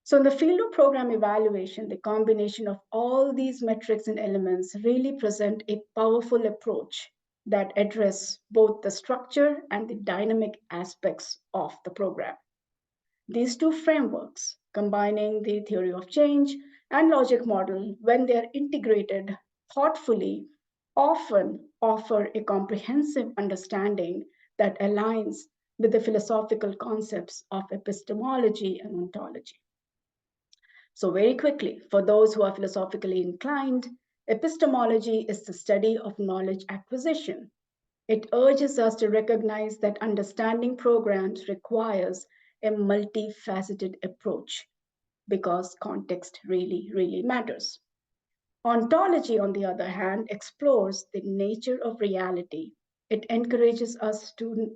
Speaker 2: So, in the field of program evaluation, the combination of all these metrics and elements really present a powerful approach that address both the structure and the dynamic aspects of the program. These two frameworks, combining the theory of change and logic model, when they are integrated thoughtfully, often offer a comprehensive understanding that aligns with the philosophical concepts of epistemology and ontology. So, very quickly, for those who are philosophically inclined, epistemology is the study of knowledge acquisition. It urges us to recognize that understanding programs requires a multifaceted approach because context really, really matters. Ontology, on the other hand, explores the nature of reality. It encourages us to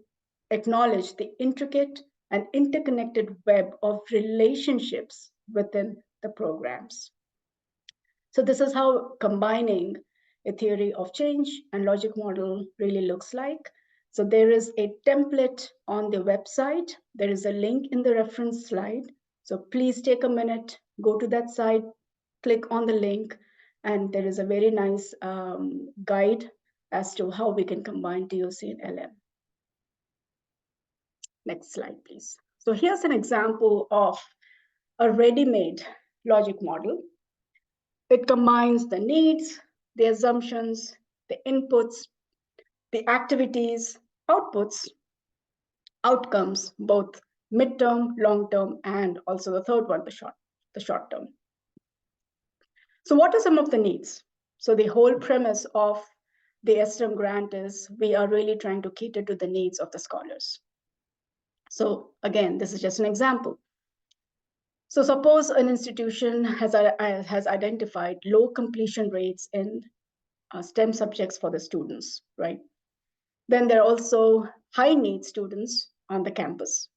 Speaker 2: acknowledge the intricate and interconnected web of relationships within the programs. So, this is how combining a theory of change and logic model really looks like. So, there is a template on the website, there is a link in the reference slide. So, please take a minute, go to that site, click on the link, and there is a very nice guide as to how we can combine DOC and LM. Next slide, please. So, here's an example of a ready-made logic model. It combines the needs, the assumptions, the inputs, the activities, outputs, outcomes, both midterm, long term, and also the third one, the short term. So, what are some of the needs? So, the whole premise of the S-STEM grant is we are really trying to cater to the needs of the scholars. So, again, this is just an example. So, suppose an institution has identified low completion rates in STEM subjects for the students, right? Then there are also high need students on the campus.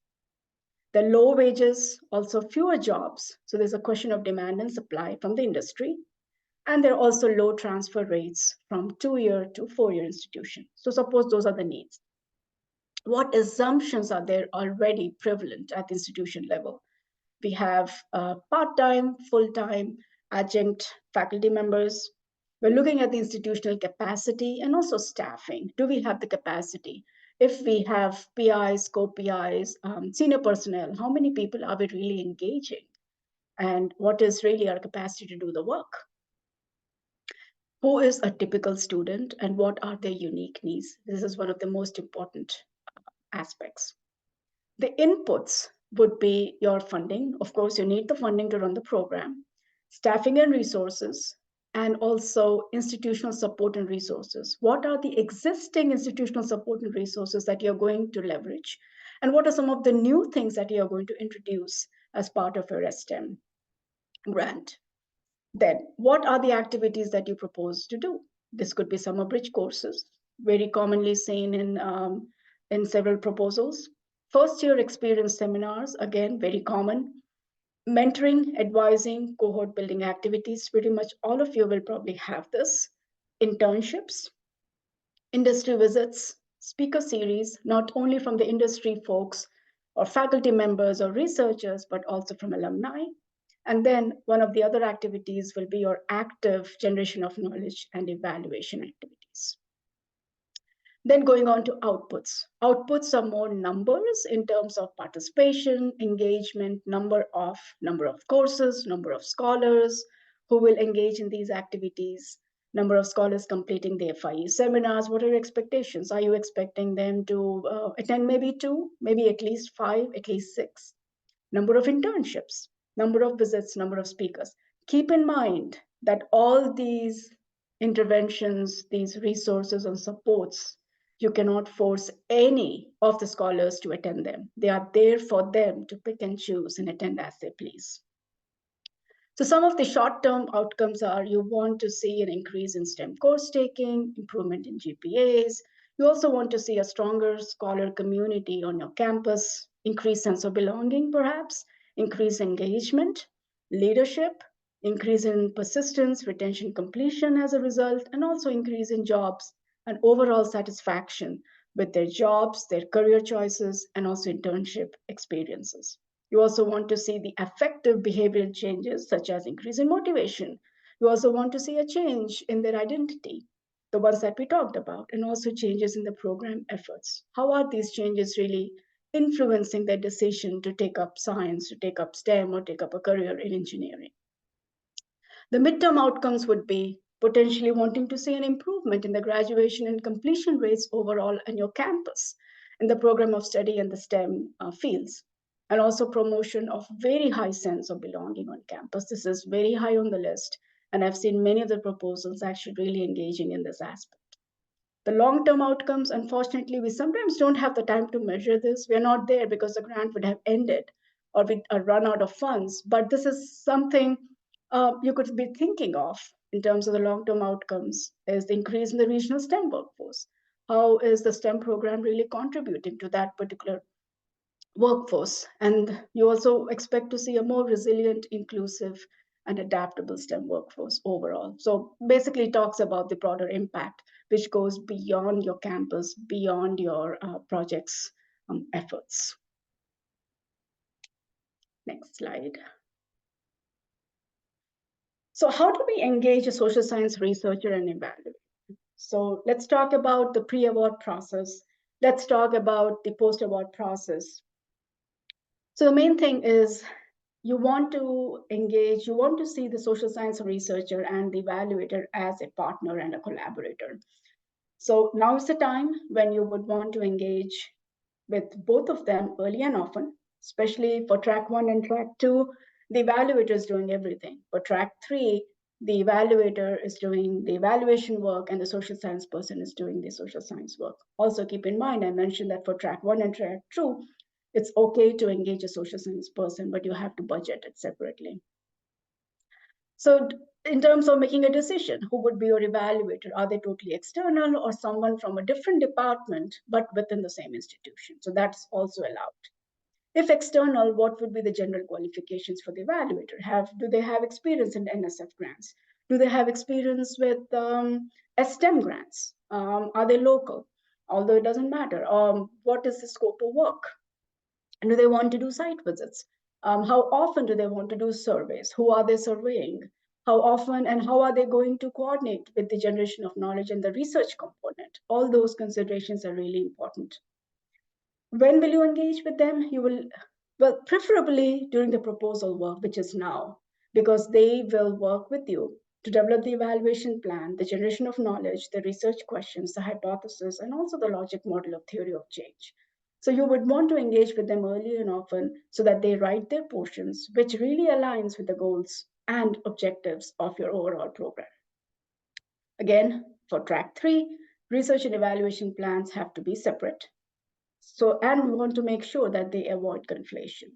Speaker 2: The low wages, also fewer jobs. So there's a question of demand and supply from the industry. And there are also low transfer rates from 2-year to 4-year institutions. So suppose those are the needs. What assumptions are there already prevalent at the institution level? We have part-time, full-time, adjunct faculty members. We're looking at the institutional capacity and also staffing. Do we have the capacity? If we have PIs, co-PIs, senior personnel, how many people are we really engaging? And what is really our capacity to do the work? Who is a typical student and what are their unique needs? This is one of the most important aspects. The inputs would be your funding. Of course, you need the funding to run the program, staffing and resources, and also institutional support and resources. What are the existing institutional support and resources that you're going to leverage? And what are some of the new things that you're going to introduce as part of your S-STEM grant? Then, what are the activities that you propose to do? This could be summer bridge courses, very commonly seen in several proposals. First year experience seminars, again, very common. Mentoring, advising, cohort building activities, pretty much all of you will probably have this. Internships, industry visits, speaker series, not only from the industry folks or faculty members or researchers, but also from alumni. And then one of the other activities will be your active generation of knowledge and evaluation activities. Then going on to outputs. Outputs are more numbers in terms of participation, engagement, number of courses, number of scholars who will engage in these activities, number of scholars completing the FIE seminars. What are your expectations? Are you expecting them to attend maybe 2, maybe at least 5, at least 6? Number of internships, number of visits, number of speakers. Keep in mind that all these interventions, these resources and supports, you cannot force any of the scholars to attend them. They are there for them to pick and choose and attend as they please. So some of the short-term outcomes are you want to see an increase in STEM course taking, improvement in GPAs. You also want to see a stronger scholar community on your campus, increased sense of belonging, perhaps, increased engagement, leadership, increase in persistence, retention, completion as a result, and also increase in jobs and overall satisfaction with their jobs, their career choices, and also internship experiences. You also want to see the affective behavioral changes, such as increase in motivation. You also want to see a change in their identity, the ones that we talked about, and also changes in the program efforts. How are these changes really influencing their decision to take up science, to take up STEM, or take up a career in engineering? The midterm outcomes would be potentially wanting to see an improvement in the graduation and completion rates overall on your campus in the program of study and the STEM fields, and also promotion of very high sense of belonging on campus. This is very high on the list, and I've seen many of the proposals actually really engaging in this aspect. The long-term outcomes, unfortunately, we sometimes don't have the time to measure this. We're not there because the grant would have ended or we run out of funds. But this is something you could be thinking of in terms of the long-term outcomes is the increase in the regional STEM workforce. How is the STEM program really contributing to that particular workforce? And you also expect to see a more resilient, inclusive, and adaptable STEM workforce overall. So basically talks about the broader impact, which goes beyond your campus, beyond your projects efforts. Next slide. So how do we engage a social science researcher and evaluator? So let's talk about the pre-award process. Let's talk about the post-award process. So the main thing is you want to engage, you want to see the social science researcher and the evaluator as a partner and a collaborator. So now is the time when you would want to engage with both of them early and often, especially for track 1 and track 2, the evaluator is doing everything. For track 3, the evaluator is doing the evaluation work and the social science person is doing the social science work. Also keep in mind, I mentioned that for track 1 and track 2, it's okay to engage a social science person, but you have to budget it separately. So in terms of making a decision, who would be your evaluator? Are they totally external or someone from a different department, but within the same institution? So that's also allowed. If external, what would be the general qualifications for the evaluator? Do they have experience in NSF grants? Do they have experience with S-STEM grants? Are they local? Although it doesn't matter. What is the scope of work? And do they want to do site visits? How often do they want to do surveys? Who are they surveying? How often and how are they going to coordinate with the generation of knowledge and the research component? All those considerations are really important. When will you engage with them? You will, well, preferably during the proposal work, which is now, because they will work with you to develop the evaluation plan, the generation of knowledge, the research questions, the hypothesis, and also the logic model of theory of change. So you would want to engage with them early and often so that they write their portions, which really aligns with the goals and objectives of your overall program. Again, for track 3, research and evaluation plans have to be separate. So, and we want to make sure that they avoid conflation.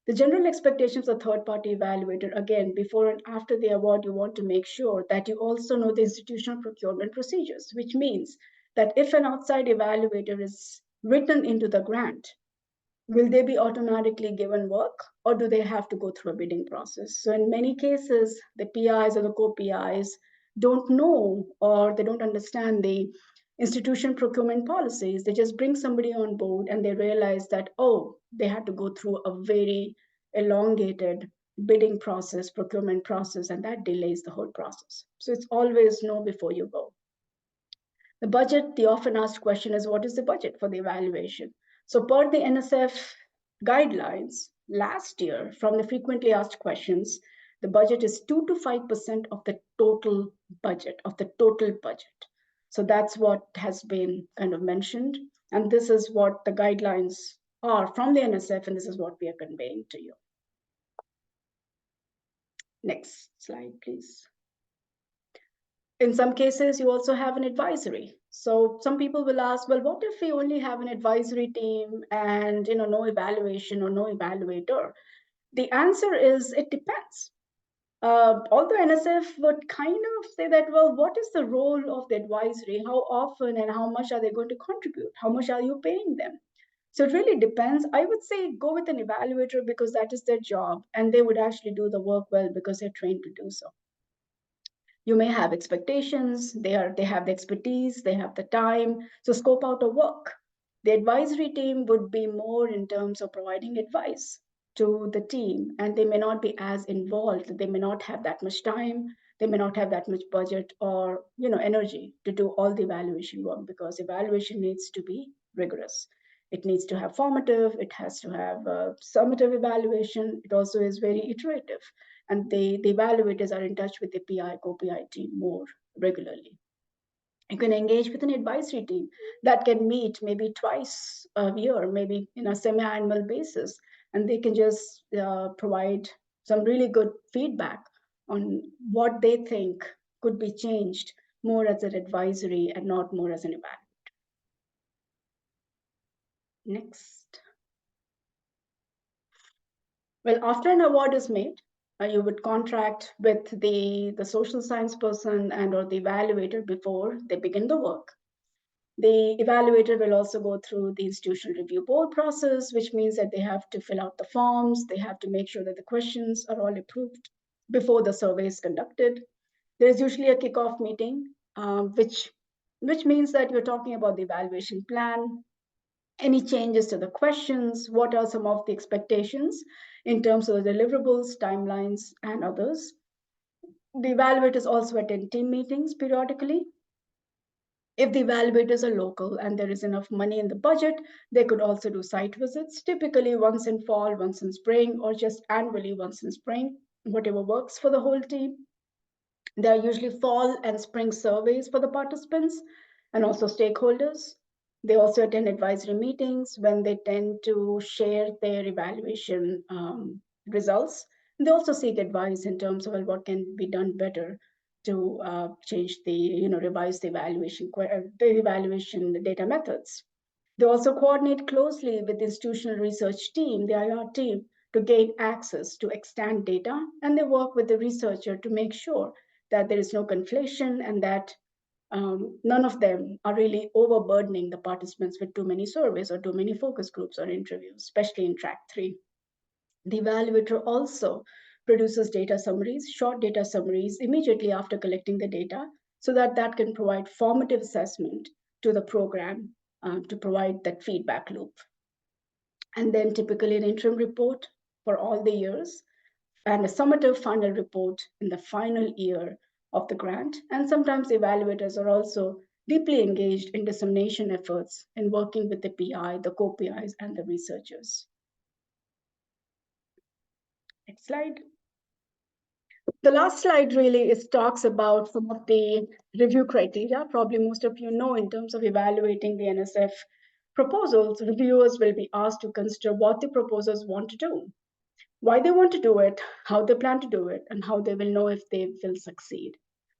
Speaker 2: The general expectations of third-party evaluator, again, before and after the award, you want to make sure that you also know the institutional procurement procedures, which means that if an outside evaluator is written into the grant, will they be automatically given work or do they have to go through a bidding process? So in many cases, the PIs or the co-PIs don't know or they don't understand the institution procurement policies. They just bring somebody on board and they realize that, oh, they had to go through a very elongated bidding process, procurement process, and that delays the whole process. So it's always know before you go. The budget, the often asked question is, what is the budget for the evaluation? So per the NSF guidelines, last year, from the frequently asked questions, the budget is 2 to 5% of the total budget, So that's what has been kind of mentioned. And this is what the guidelines are from the NSF, and this is what we are conveying to you. Next slide, please. In some cases, you also have an advisory. So some people will ask, well, what if we only have an advisory team and no evaluation or no evaluator? The answer is it depends. Although NSF would kind of say that, well, what is the role of the advisory? How often and how much are they going to contribute? How much are you paying them? So it really depends. I would say go with an evaluator because that is their job and they would actually do the work well because they're trained to do so. You may have expectations, they have the expertise, they have the time, so scope out a work. The advisory team would be more in terms of providing advice to the team, and they may not be as involved, they may not have that much time, they may not have that much budget or energy to do all the evaluation work, because evaluation needs to be rigorous. It needs to have formative, it has to have summative evaluation, it also is very iterative, and the evaluators are in touch with the PI, co-PI team more regularly. You can engage with an advisory team that can meet maybe twice a year, maybe in a semi-annual basis, and they can just provide some really good feedback on what they think could be changed more as an advisory and not more as an evaluator. Next. Well, after an award is made, you would contract with the social science person and or the evaluator before they begin the work. The evaluator will also go through the institutional review board process, which means that they have to fill out the forms, they have to make sure that the questions are all approved before the survey is conducted. There is usually a kickoff meeting, which means that you're talking about the evaluation plan, any changes to the questions, what are some of the expectations in terms of the deliverables, timelines, and others. The evaluators also attend team meetings periodically. If the evaluators are local and there is enough money in the budget, they could also do site visits, typically once in fall, once in spring, or just annually once in spring, whatever works for the whole team. There are usually fall and spring surveys for the participants and also stakeholders. They also attend advisory meetings when they tend to share their evaluation results. They also seek advice in terms of what can be done better to change revise the evaluation data methods. They also coordinate closely with the institutional research team, the IR team, to gain access to extant data, and they work with the researcher to make sure that there is no conflation and that none of them are really overburdening the participants with too many surveys or too many focus groups or interviews, especially in track 3. The evaluator also produces data summaries, short data summaries, immediately after collecting the data, so that that can provide formative assessment to the program to provide that feedback loop. And then typically an interim report for all the years and a summative final report in the final year of the grant. And sometimes evaluators are also deeply engaged in dissemination efforts in working with the PI, the co-PIs, and the researchers. Next slide. The last slide really talks about some of the review criteria. Probably most of you know, in terms of evaluating the NSF proposals, reviewers will be asked to consider what the proposers want to do, why they want to do it, how they plan to do it, and how they will know if they will succeed.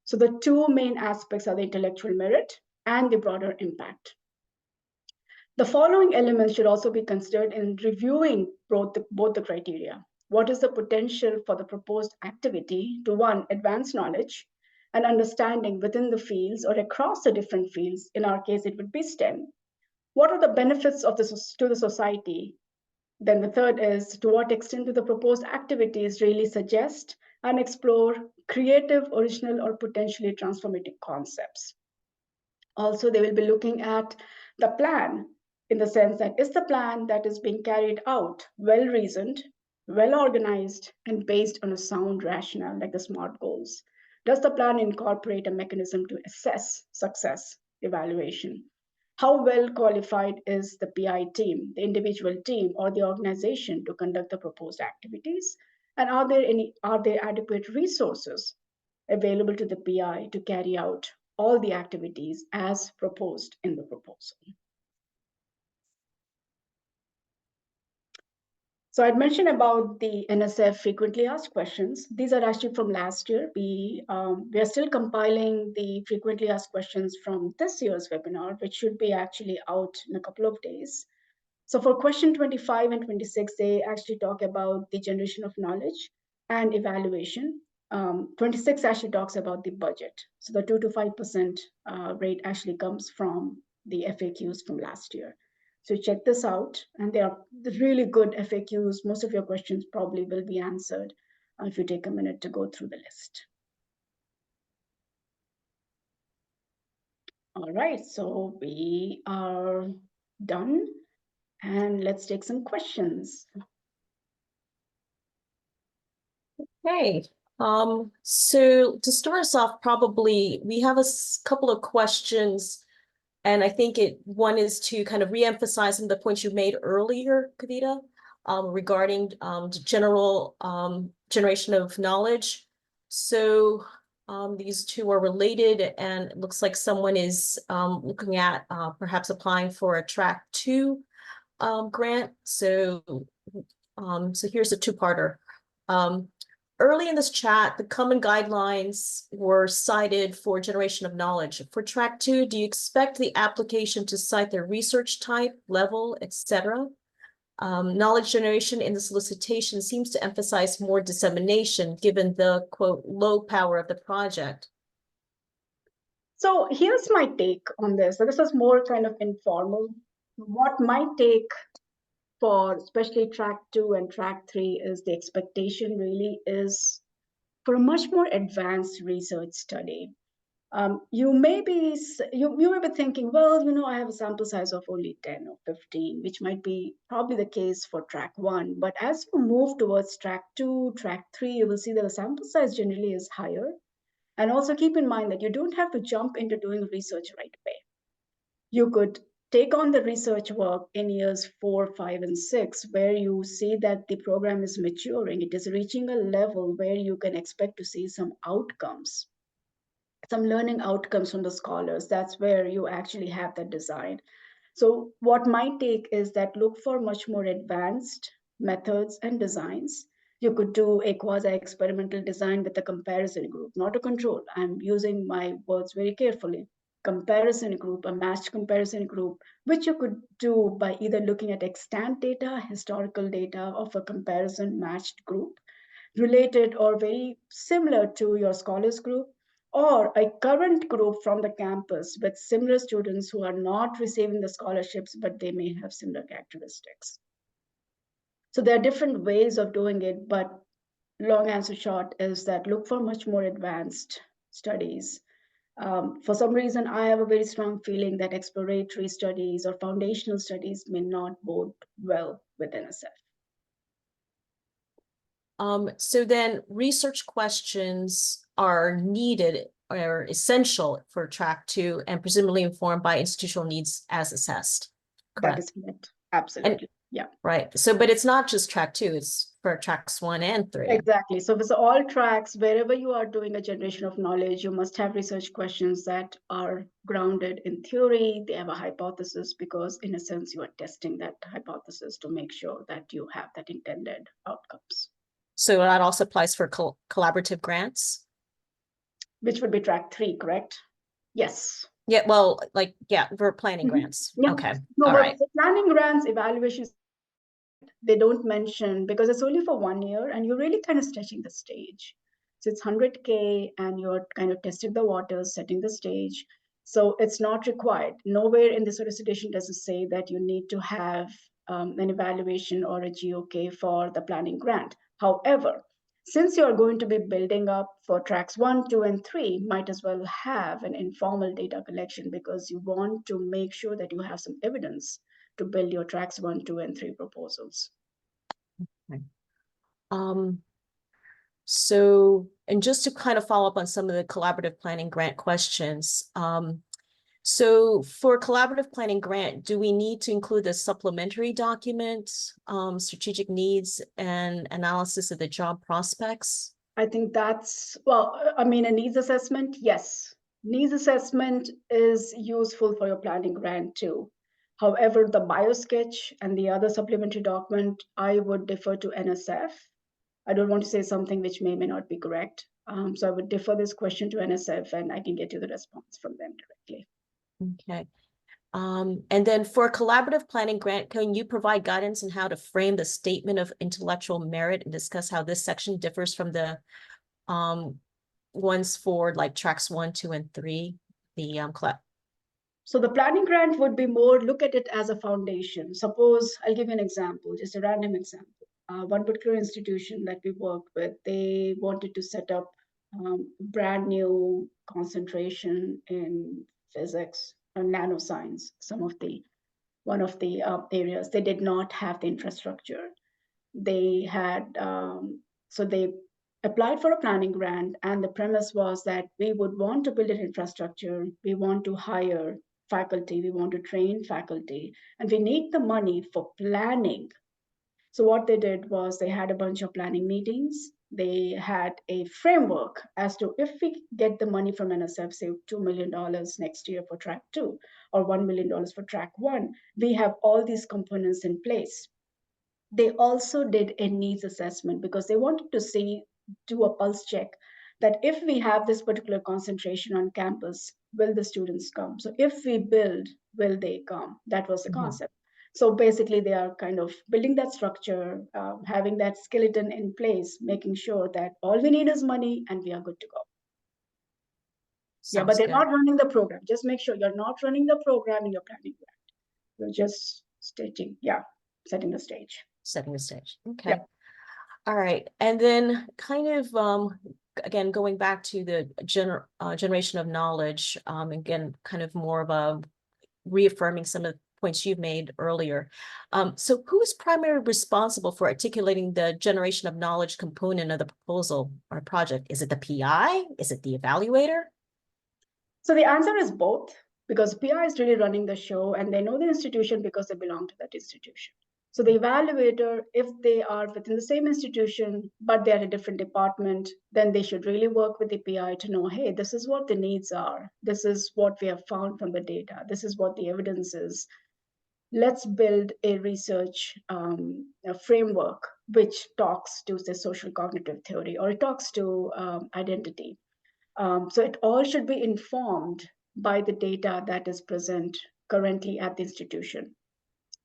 Speaker 2: So the two main aspects are the intellectual merit and the broader impact. The following elements should also be considered in reviewing both the criteria. What is the potential for the proposed activity to, one, advance knowledge and understanding within the fields or across the different fields? In our case, it would be STEM. What are the benefits of this to the society? Then the third is, to what extent do the proposed activities really suggest and explore creative, original, or potentially transformative concepts? Also, they will be looking at the plan, in the sense that is the plan that is being carried out well reasoned, well organized, and based on a sound rationale like the SMART goals? Does the plan incorporate a mechanism to assess success evaluation? How well qualified is the PI team, the individual team, or the organization to conduct the proposed activities? And are there adequate resources available to the PI to carry out all the activities as proposed in the proposal? So I'd mentioned about the NSF frequently asked questions. These are actually from last year. We are still compiling the frequently asked questions from this year's webinar, which should be actually out in a couple of days. So for question 25 and 26, they actually talk about the generation of knowledge and evaluation. 26 actually talks about the budget. So the 2 to 5% rate actually comes from the FAQs from last year. So check this out, and they are really good FAQs. Most of your questions probably will be answered if you take a minute to go through the list. All right, so we are done, and let's take some questions.
Speaker 3: Okay, so to start us off, probably we have a couple of questions, and I think one is to kind of reemphasize some of the points you made earlier, Kavita, regarding the general generation of knowledge. So these two are related, and it looks like someone is looking at perhaps applying for a Track 2 grant. So here's a two-parter. Early in this chat, the common guidelines were cited for generation of knowledge. For Track 2, do you expect the application to cite their research type, level, etc.? Knowledge generation in the solicitation seems to emphasize more dissemination given the, quote, low power of the project.
Speaker 2: So here's my take on this. So this is more kind of informal. What my take for especially Track 2 and Track 3 is the expectation really is for a much more advanced research study. You may be thinking, well, I have a sample size of only 10 or 15, which might be probably the case for Track 1. But as you move towards Track 2, Track 3, you will see that the sample size generally is higher. And also keep in mind that you don't have to jump into doing research right away. You could take on the research work in years 4, 5, and 6, where you see that the program is maturing. It is reaching a level where you can expect to see some outcomes, some learning outcomes from the scholars. That's where you actually have that design. So what my take is that look for much more advanced methods and designs. You could do a quasi-experimental design with a comparison group, not a control. I'm using my words very carefully. Comparison group, a matched comparison group, which you could do by either looking at extant data, historical data of a comparison matched group, related or very similar to your scholars group, or a current group from the campus with similar students who are not receiving the scholarships, but they may have similar characteristics. So there are different ways of doing it, but long answer short is that look for much more advanced studies. For some reason, I have a very strong feeling that exploratory studies or foundational studies may not bode well with NSF.
Speaker 3: So then research questions are needed or essential for Track 2 and presumably informed by institutional needs as assessed. Correct?
Speaker 2: That is correct. Absolutely. Yeah.
Speaker 3: Right. So, but it's not just Track 2, it's for Tracks 1 and 3.
Speaker 2: Exactly. So with all tracks, wherever you are doing a generation of knowledge, you must have research questions that are grounded in theory. They have a hypothesis because in a sense, you are testing that hypothesis to make sure that you have that intended outcomes.
Speaker 3: So that also applies for collaborative grants?
Speaker 2: Which would be Track 3, correct? Yes.
Speaker 3: Yeah, well, for planning grants.
Speaker 2: Yeah.
Speaker 3: Okay.
Speaker 2: No,
Speaker 3: all right.
Speaker 2: For planning grants, evaluations, they don't mention because it's only for 1 year and you're really kind of stretching the stage. So it's 100K and you're kind of testing the waters, setting the stage. So it's not required. Nowhere in the solicitation does it say that you need to have an evaluation or a GOK for the planning grant. However, since you're going to be building up for tracks 1, 2, and 3, might as well have an informal data collection because you want to make sure that you have some evidence to build your tracks 1, 2, and 3 proposals.
Speaker 3: Okay. So, and just to kind of follow up on some of the collaborative planning grant questions, so for collaborative planning grant, do we need to include the supplementary document, strategic needs and analysis of the job prospects?
Speaker 2: I think that's, a needs assessment, yes. Needs assessment is useful for your planning grant too. However, the biosketch and the other supplementary document, I would defer to NSF. I don't want to say something which may not be correct. So I would defer this question to NSF, and I can get you the response from them directly.
Speaker 3: Okay. And then for a collaborative planning grant, can you provide guidance on how to frame the statement of intellectual merit and discuss how this section differs from the ones for like tracks 1, 2, and 3, the
Speaker 2: So the planning grant would be more, look at it as a foundation. Suppose, I'll give you an example, just a random example. One particular institution that we worked with, they wanted to set up brand new concentration in physics and nanoscience, one of the areas. They did not have the infrastructure. They had, so they applied for a planning grant, and the premise was that we would want to build an infrastructure, we want to hire faculty, we want to train faculty, and we need the money for planning. So what they did was they had a bunch of planning meetings. They had a framework as to if we get the money from NSF, say $2 million next year for track 2 or $1 million for track 1, we have all these components in place. They also did a needs assessment because they wanted to do a pulse check that if we have this particular concentration on campus, will the students come? So if we build, will they come? That was the concept. So basically, they are kind of building that structure, having that skeleton in place, making sure that all we need is money and we are good to go. Yeah, but they're not running the program. Just make sure you're not running the program in your planning grant. You're just setting the stage.
Speaker 3: Setting the stage. Okay.
Speaker 2: Yeah.
Speaker 3: All right. And then kind of, again, going back to the generation of knowledge, again, kind of more of a reaffirming some of the points you've made earlier. So who's primarily responsible for articulating the generation of knowledge component of the proposal or project? Is it the PI? Is it the evaluator?
Speaker 2: So the answer is both, because PI is really running the show and they know the institution because they belong to that institution. So the evaluator, if they are within the same institution, but they're a different department, then they should really work with the PI to know, hey, this is what the needs are. This is what we have found from the data. This is what the evidence is. Let's build a research a framework which talks to the social cognitive theory, or it talks to identity. So it all should be informed by the data that is present currently at the institution.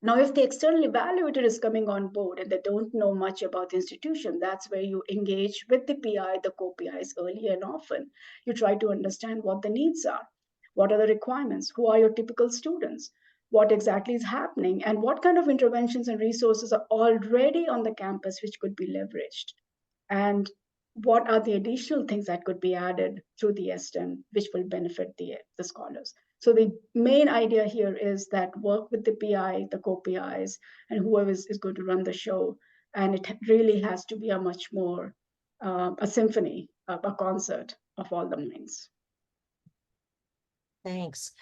Speaker 2: Now, if the external evaluator is coming on board and they don't know much about the institution, that's where you engage with the PI, the co-PIs early and often. You try to understand what the needs are, what are the requirements, who are your typical students, what exactly is happening, and what kind of interventions and resources are already on the campus which could be leveraged. And what are the additional things that could be added through the S-STEM which will benefit the scholars. So the main idea here is that work with the PI, the co-PIs, and whoever is going to run the show. And it really has to be a much more, a symphony, a concert of all the minds.
Speaker 3: Thanks.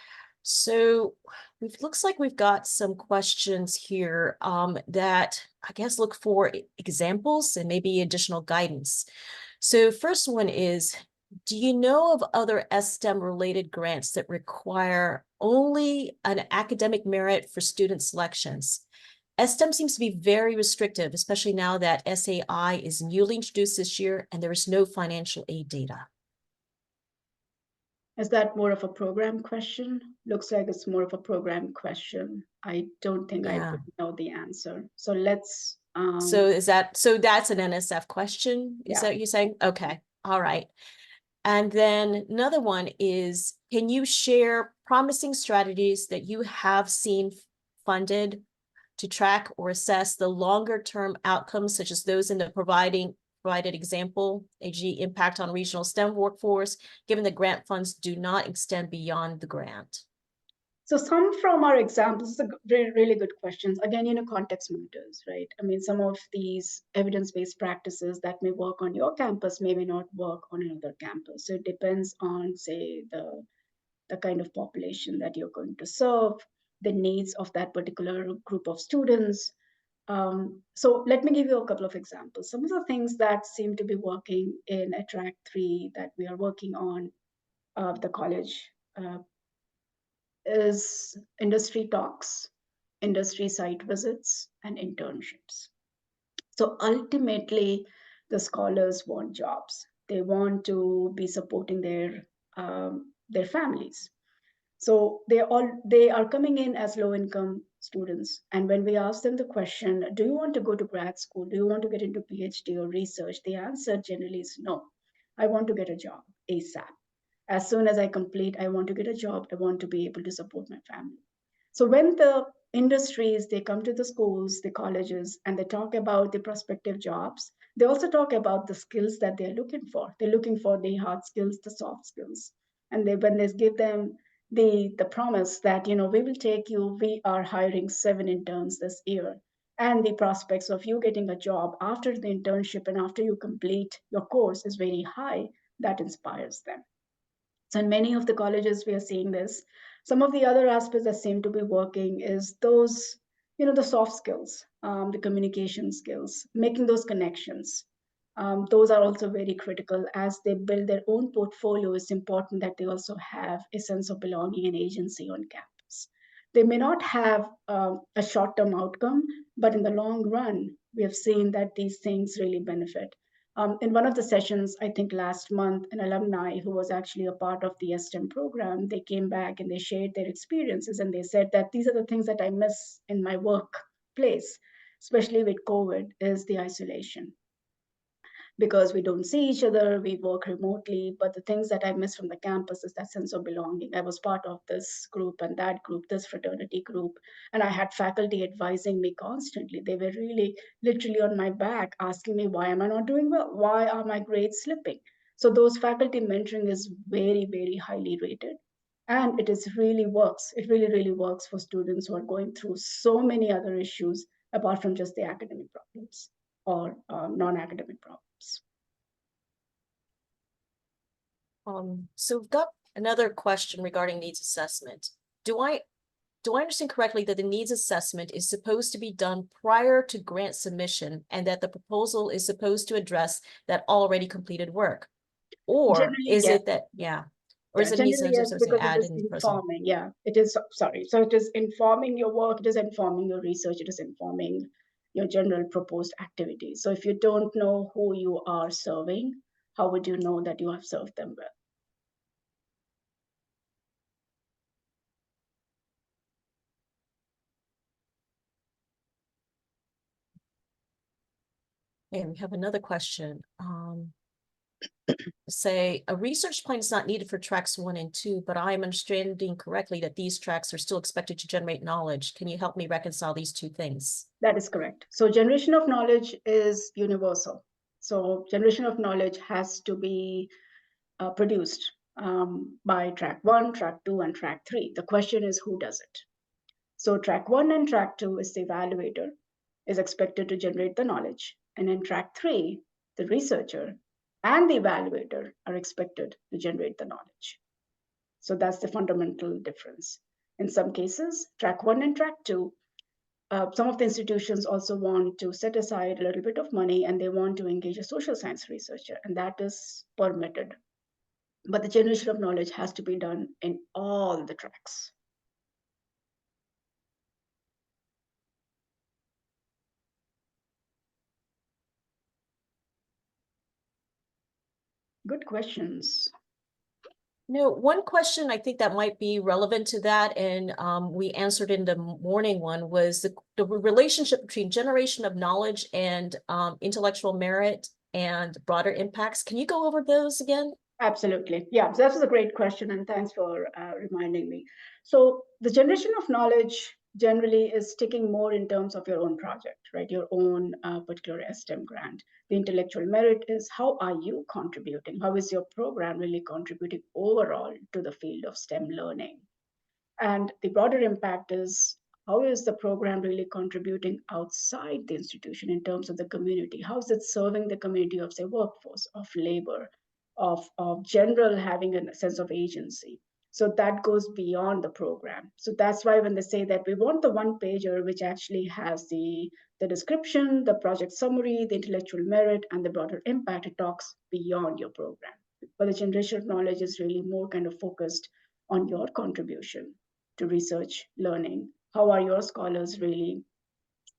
Speaker 3: So it looks like we've got some questions here that I guess look for examples and maybe additional guidance. So first one is, do you know of other S-STEM related grants that require only an academic merit for student selections? S-STEM seems to be very restrictive, especially now that SAI is newly introduced this year and there is no financial aid data.
Speaker 2: Is that more of a program question? Looks like it's more of a program question. I don't think I would know the answer. So let's.
Speaker 3: So that's an NSF question? Is that what you're saying? Okay. All right. And then another one is, can you share promising strategies that you have seen funded to track or assess the longer term outcomes, such as those in the provided example, e.g. impact on regional STEM workforce, given the grant funds do not extend beyond the grant?
Speaker 2: So some from our examples, are really good questions. Again, context matters, right? I mean, some of these evidence-based practices that may work on your campus may not work on another campus. So it depends on, say, the kind of population that you're going to serve, the needs of that particular group of students. So let me give you a couple of examples. Some of the things that seem to be working in a track 3 that we are working on the college is industry talks. industry site visits, and internships. So ultimately, the scholars want jobs. They want to be supporting their families. So they are coming in as low income students. And when we ask them the question, do you want to go to grad school? Do you want to get into PhD or research? The answer generally is no. I want to get a job ASAP. As soon as I complete, I want to get a job. I want to be able to support my family. So when the industries, they come to the schools, the colleges, and they talk about the prospective jobs, they also talk about the skills that they're looking for. They're looking for the hard skills, the soft skills. And when they give them the promise that, we will take you, we are hiring 7 interns this year, and the prospects of you getting a job after the internship and after you complete your course is very high, that inspires them. So in many of the colleges, we are seeing this. Some of the other aspects that seem to be working is those, the soft skills, the communication skills, making those connections. Those are also very critical as they build their own portfolio. It's important that they also have a sense of belonging and agency on campus. They may not have a short-term outcome, but in the long run, we have seen that these things really benefit. In one of the sessions, I think last month, an alumni who was actually a part of the S-STEM program, they came back and they shared their experiences and they said that these are the things that I miss in my workplace, especially with COVID, is the isolation. Because we don't see each other, we work remotely, but the things that I miss from the campus is that sense of belonging. I was part of this group and that group, this fraternity group, and I had faculty advising me constantly. They were really literally on my back asking me, why am I not doing well? Why are my grades slipping? So those faculty mentoring is very, very highly rated. And it is really works. It really, really works for students who are going through so many other issues apart from just the academic problems or non-academic problems.
Speaker 3: So we've got another question regarding needs assessment. Do I understand correctly that the needs assessment is supposed to be done prior to grant submission and that the proposal is supposed to address that already completed work? Or
Speaker 2: Generally,
Speaker 3: is
Speaker 2: yes.
Speaker 3: it that, or is it needs
Speaker 2: Generally, yes,
Speaker 3: to
Speaker 2: because it
Speaker 3: add
Speaker 2: is
Speaker 3: in the process?
Speaker 2: informing. Yeah, it is. Sorry. So it is informing your work, it is informing your research, it is informing your general proposed activities. So if you don't know who you are serving, how would you know that you have served them well?
Speaker 3: And we have another question. Say a research plan is not needed for tracks 1 and 2, but I'm understanding correctly that these tracks are still expected to generate knowledge. Can you help me reconcile these two things?
Speaker 2: That is correct. So generation of knowledge is universal. So generation of knowledge has to be produced by track 1, track 2, and track 3. The question is who does it? So track 1 and track 2 is the evaluator is expected to generate the knowledge. And in track 3, the researcher and the evaluator are expected to generate the knowledge. So that's the fundamental difference. In some cases, track 1 and track 2, some of the institutions also want to set aside a little bit of money and they want to engage a social science researcher, and that is permitted. But the generation of knowledge has to be done in all the tracks. Good questions.
Speaker 3: No, one question I think that might be relevant to that, and we answered in the morning one, was the relationship between generation of knowledge and intellectual merit and broader impacts. Can you go over those again?
Speaker 2: Absolutely. Yeah, so that was a great question, and thanks for reminding me. So the generation of knowledge generally is sticking more in terms of your own project, right? Your own particular S-STEM grant. The intellectual merit is how are you contributing? How is your program really contributing overall to the field of STEM learning? And the broader impact is how is the program really contributing outside the institution in terms of the community? How is it serving the community of, say, workforce, of labor, of general having a sense of agency? So that goes beyond the program. So that's why when they say that we want the one pager, which actually has the description, the project summary, the intellectual merit, and the broader impact, it talks beyond your program. But the generation of knowledge is really more kind of focused on your contribution to research, learning, how are your scholars really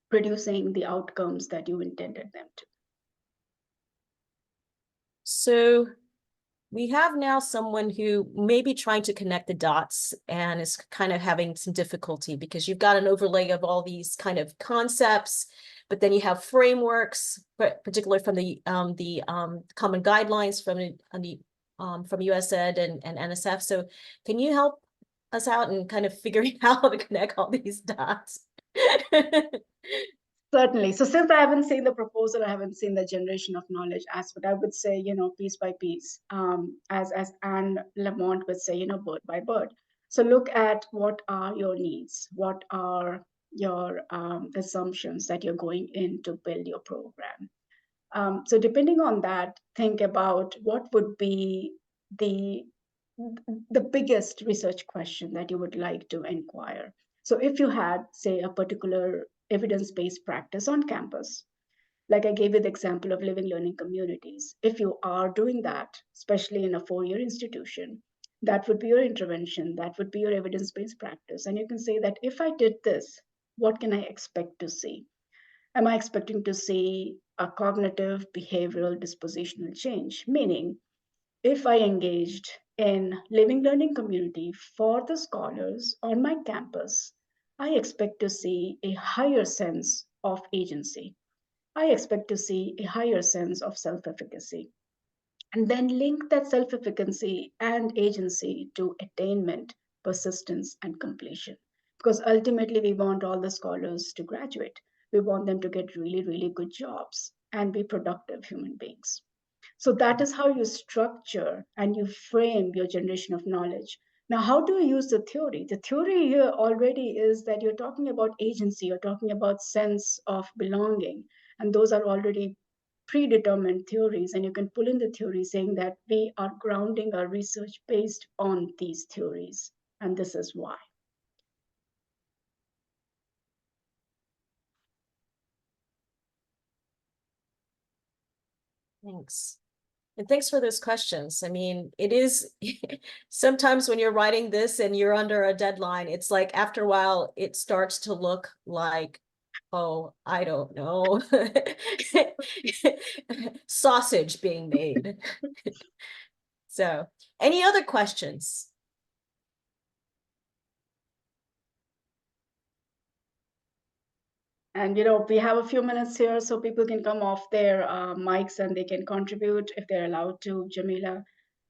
Speaker 2: producing the outcomes that you intended them to.
Speaker 3: So we have now someone who may be trying to connect the dots and is kind of having some difficulty because you've got an overlay of all these kind of concepts, but then you have frameworks, particularly from the common guidelines from USAID and NSF. So can you help us out and kind of figuring out how to connect all these dots?
Speaker 2: Certainly. So since I haven't seen the proposal, I haven't seen the generation of knowledge aspect, I would say, piece by piece, as Anne Lamont would say, bird by bird. So look at what are your needs, what are your assumptions that you're going in to build your program. So depending on that, think about what would be the biggest research question that you would like to inquire. So if you had, say, a particular evidence-based practice on campus, like I gave you the example of living learning communities, if you are doing that, especially in a four-year institution, that would be your intervention, that would be your evidence-based practice. And you can say that if I did this, what can I expect to see? Am I expecting to see a cognitive, behavioral, dispositional change? Meaning, if I engaged in living learning community for the scholars on my campus, I expect to see a higher sense of agency. I expect to see a higher sense of self-efficacy. And then link that self-efficacy and agency to attainment, persistence, and completion. Because ultimately, we want all the scholars to graduate. We want them to get really, really good jobs and be productive human beings. So that is how you structure and you frame your generation of knowledge. Now, how do you use the theory? The theory here already is that you're talking about agency, you're talking about sense of belonging, and those are already predetermined theories. And you can pull in the theory saying that we are grounding our research based on these theories, and this is why.
Speaker 3: Thanks. And thanks for those questions. I mean, it is sometimes when you're writing this and you're under a deadline, it's like after a while, it starts to look like, oh, I don't know, sausage being made. So, any other questions?
Speaker 2: And we have a few minutes here, so people can come off their mics and they can contribute if they're allowed to. Jamila,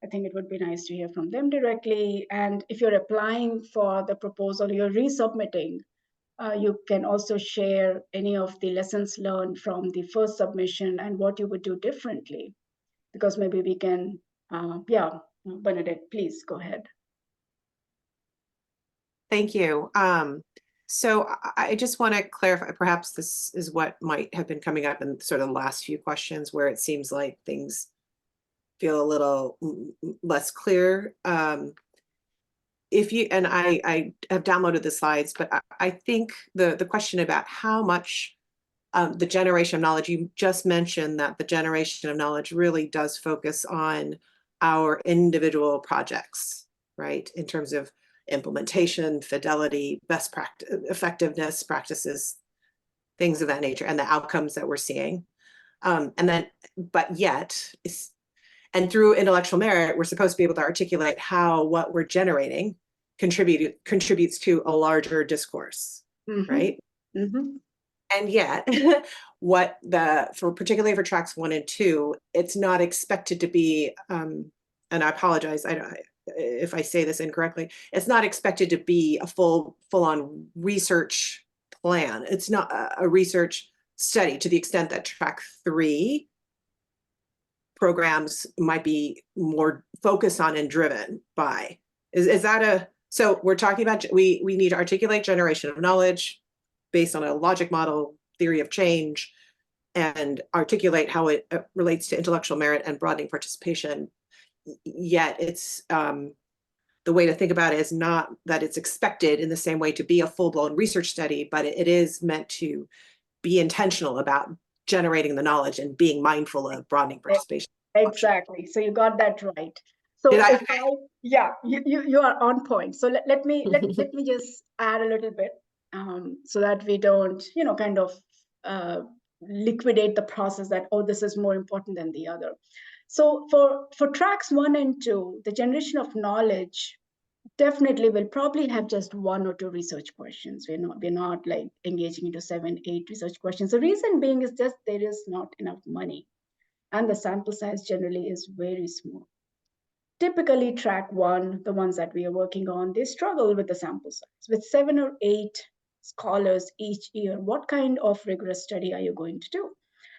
Speaker 2: I think it would be nice to hear from them directly. And if you're applying for the proposal, you're resubmitting, you can also share any of the lessons learned from the first submission and what you would do differently. Because maybe we can, yeah, Bernadette, please go ahead.
Speaker 4: Thank you. So I just want to clarify, perhaps this is what might have been coming up in sort of the last few questions where it seems like things feel a little less clear. If you, and I have downloaded the slides, but I think the question about how much the generation of knowledge, you just mentioned that the generation of knowledge really does focus on our individual projects, right? In terms of implementation, fidelity, best practice, effectiveness practices, things of that nature, and the outcomes that we're seeing. And then, but yet, and through intellectual merit, we're supposed to be able to articulate how what we're generating contributes to a larger discourse, right? And yet, particularly for tracks 1 and 2, it's not expected to be, and I apologize if I say this incorrectly, it's not expected to be a full-on research plan. It's not a research study to the extent that track 3 programs might be more focused on and driven by. Is that so we're talking about, we need to articulate generation of knowledge based on a logic model, theory of change, and articulate how it relates to intellectual merit and broadening participation. Yet it's the way to think about it is not that it's expected in the same way to be a full-blown research study, but it is meant to be intentional about generating the knowledge and being mindful of broadening participation.
Speaker 2: Exactly. So you got that right. So yeah, you are on point. So let me just add a little bit. so that we don't, kind of liquidate the process that, oh, this is more important than the other. So for tracks 1 and 2, the generation of knowledge definitely will probably have just 1 or 2 research questions. We're not like engaging into 7, 8 research questions. The reason being is just there is not enough money, and the sample size generally is very small. Typically, track 1, the ones that we are working on, they struggle with the sample size. With 7 or 8 scholars each year, what kind of rigorous study are you going to do?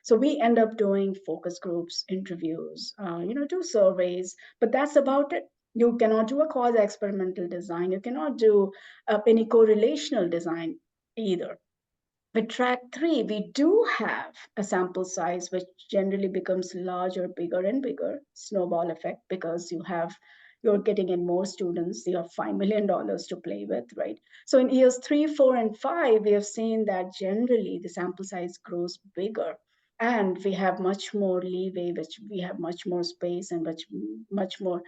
Speaker 2: So we end up doing focus groups, interviews, do surveys, but that's about it. You cannot do a quasi-experimental design. You cannot do any correlational design either. With track 3, we do have a sample size which generally becomes larger, bigger and bigger, snowball effect, because you're getting in more students, you have $5 million to play with, right? So in years 3, 4, and 5, we have seen that generally the sample size grows bigger, and we have much more leeway, which we have much more space and much more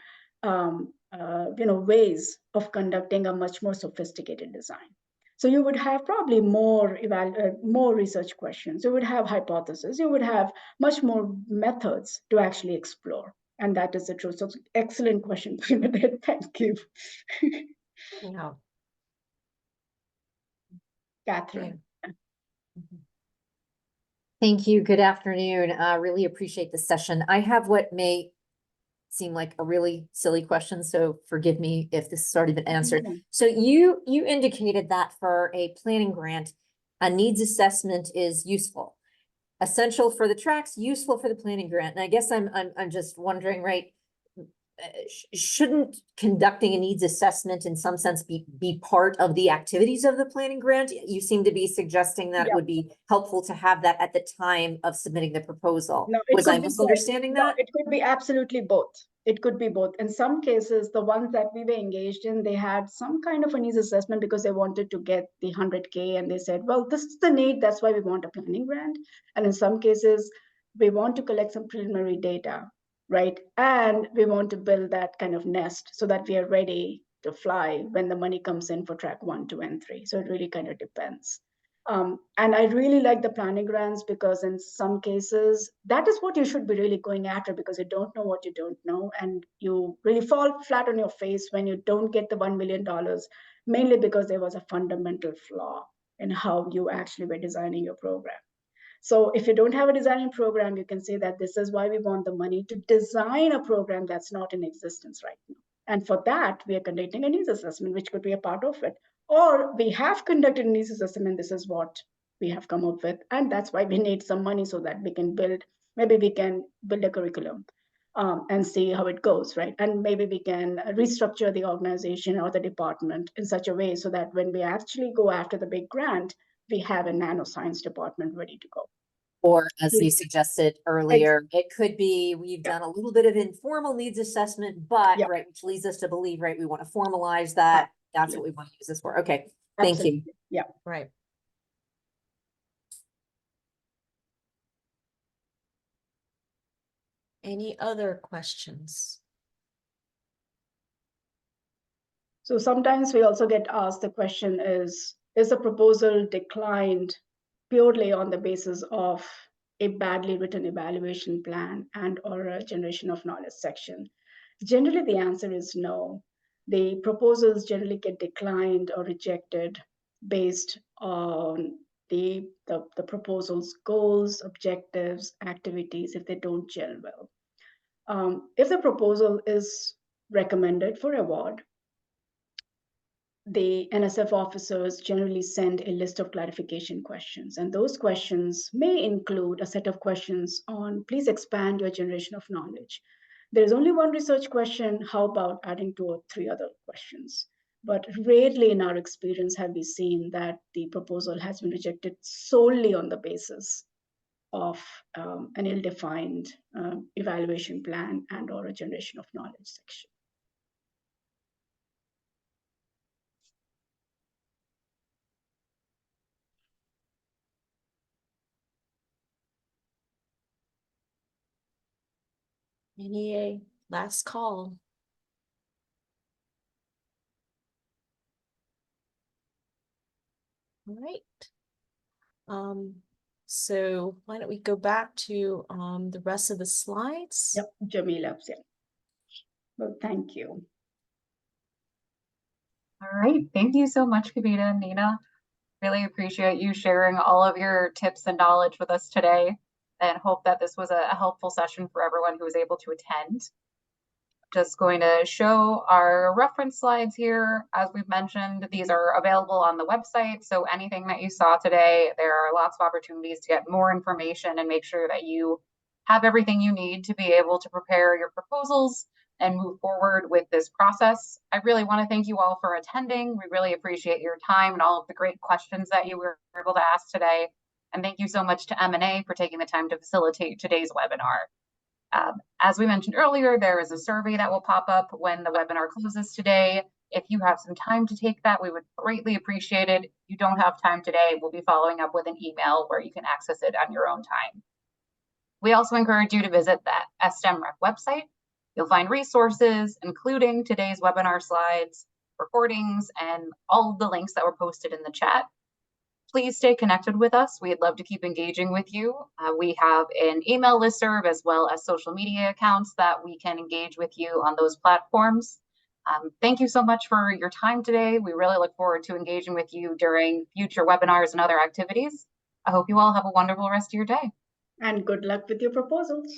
Speaker 2: ways of conducting a much more sophisticated design. So you would have probably more research questions. You would have hypotheses. You would have much more methods to actually explore. And that is the truth. So excellent question. Thank you.
Speaker 3: Yeah.
Speaker 2: Catherine.
Speaker 5: Thank you. Good afternoon. Really appreciate the session. I have what may seem like a really silly question, so forgive me if this has already been answered. So you indicated that for a planning grant, a needs assessment is useful, essential for the tracks, useful for the planning grant. And I guess I'm just wondering, right? Shouldn't conducting a needs assessment in some sense be part of the activities of the planning grant? You seem to be suggesting that it would be helpful to have that at the time of submitting the proposal.
Speaker 2: No,
Speaker 5: was I misunderstanding that?
Speaker 2: No, it could be absolutely both. It could be both. In some cases, the ones that we were engaged in, they had some kind of a needs assessment because they wanted to get the 100K, and they said, well, this is the need, that's why we want a planning grant. And in some cases, we want to collect some preliminary data, right? And we want to build that kind of nest so that we are ready to fly when the money comes in for track 1, 2, and 3. So it really kind of depends. And I really like the planning grants because in some cases, that is what you should be really going after, because you don't know what you don't know. And you really fall flat on your face when you don't get the $1 million, mainly because there was a fundamental flaw in how you actually were designing your program. So if you don't have a designing program, you can say that this is why we want the money to design a program that's not in existence right now. And for that, we are conducting a needs assessment, which could be a part of it. Or we have conducted a needs assessment, this is what we have come up with. And that's why we need some money so that we can maybe we can build a curriculum and see how it goes, right? And maybe we can restructure the organization or the department in such a way so that when we actually go after the big grant, we have a nanoscience department ready to go.
Speaker 5: Or as you suggested earlier, it could be we've done a little bit of informal needs assessment, but right, which leads us to believe, right, we want to formalize that. That's what we want to use this for. Okay, thank you.
Speaker 2: Yeah,
Speaker 3: right. Any other questions?
Speaker 2: So sometimes we also get asked the question is the proposal declined purely on the basis of a badly written evaluation plan and or a generation of knowledge section? Generally, the answer is no. The proposals generally get declined or rejected based on the proposal's goals, objectives, activities, if they don't gel well. If the proposal is recommended for award, the NSF officers generally send a list of clarification questions, and those questions may include a set of questions on, please expand your generation of knowledge. There's only one research question, how about adding 2 or 3 other questions? But rarely in our experience have we seen that the proposal has been rejected solely on the basis of an ill-defined evaluation plan and or a generation of knowledge section.
Speaker 3: Any last call? All right. So why don't we go back to the rest of the slides?
Speaker 2: Yep, Jamila's, yeah. Well, thank you.
Speaker 1: All right, thank you so much, Kavita and Nina. Really appreciate you sharing all of your tips and knowledge with us today, and hope that this was a helpful session for everyone who was able to attend. Just going to show our reference slides here. As we've mentioned, these are available on the website. So anything that you saw today, there are lots of opportunities to get more information and make sure that you have everything you need to be able to prepare your proposals and move forward with this process. I really want to thank you all for attending. We really appreciate your time and all of the great questions that you were able to ask today. And thank you so much to M&A for taking the time to facilitate today's webinar. As we mentioned earlier, there is a survey that will pop up when the webinar closes today. If you have some time to take that, we would greatly appreciate it. If you don't have time today, we'll be following up with an email where you can access it on your own time. We also encourage you to visit the S-STEM Rec website. You'll find resources, including today's webinar slides, recordings, and all of the links that were posted in the chat. Please stay connected with us. We'd love to keep engaging with you. We have an email listserv as well as social media accounts that we can engage with you on those platforms. Thank you so much for your time today. We really look forward to engaging with you during future webinars and other activities. I hope you all have a wonderful rest of your day.
Speaker 2: And good luck with your proposals.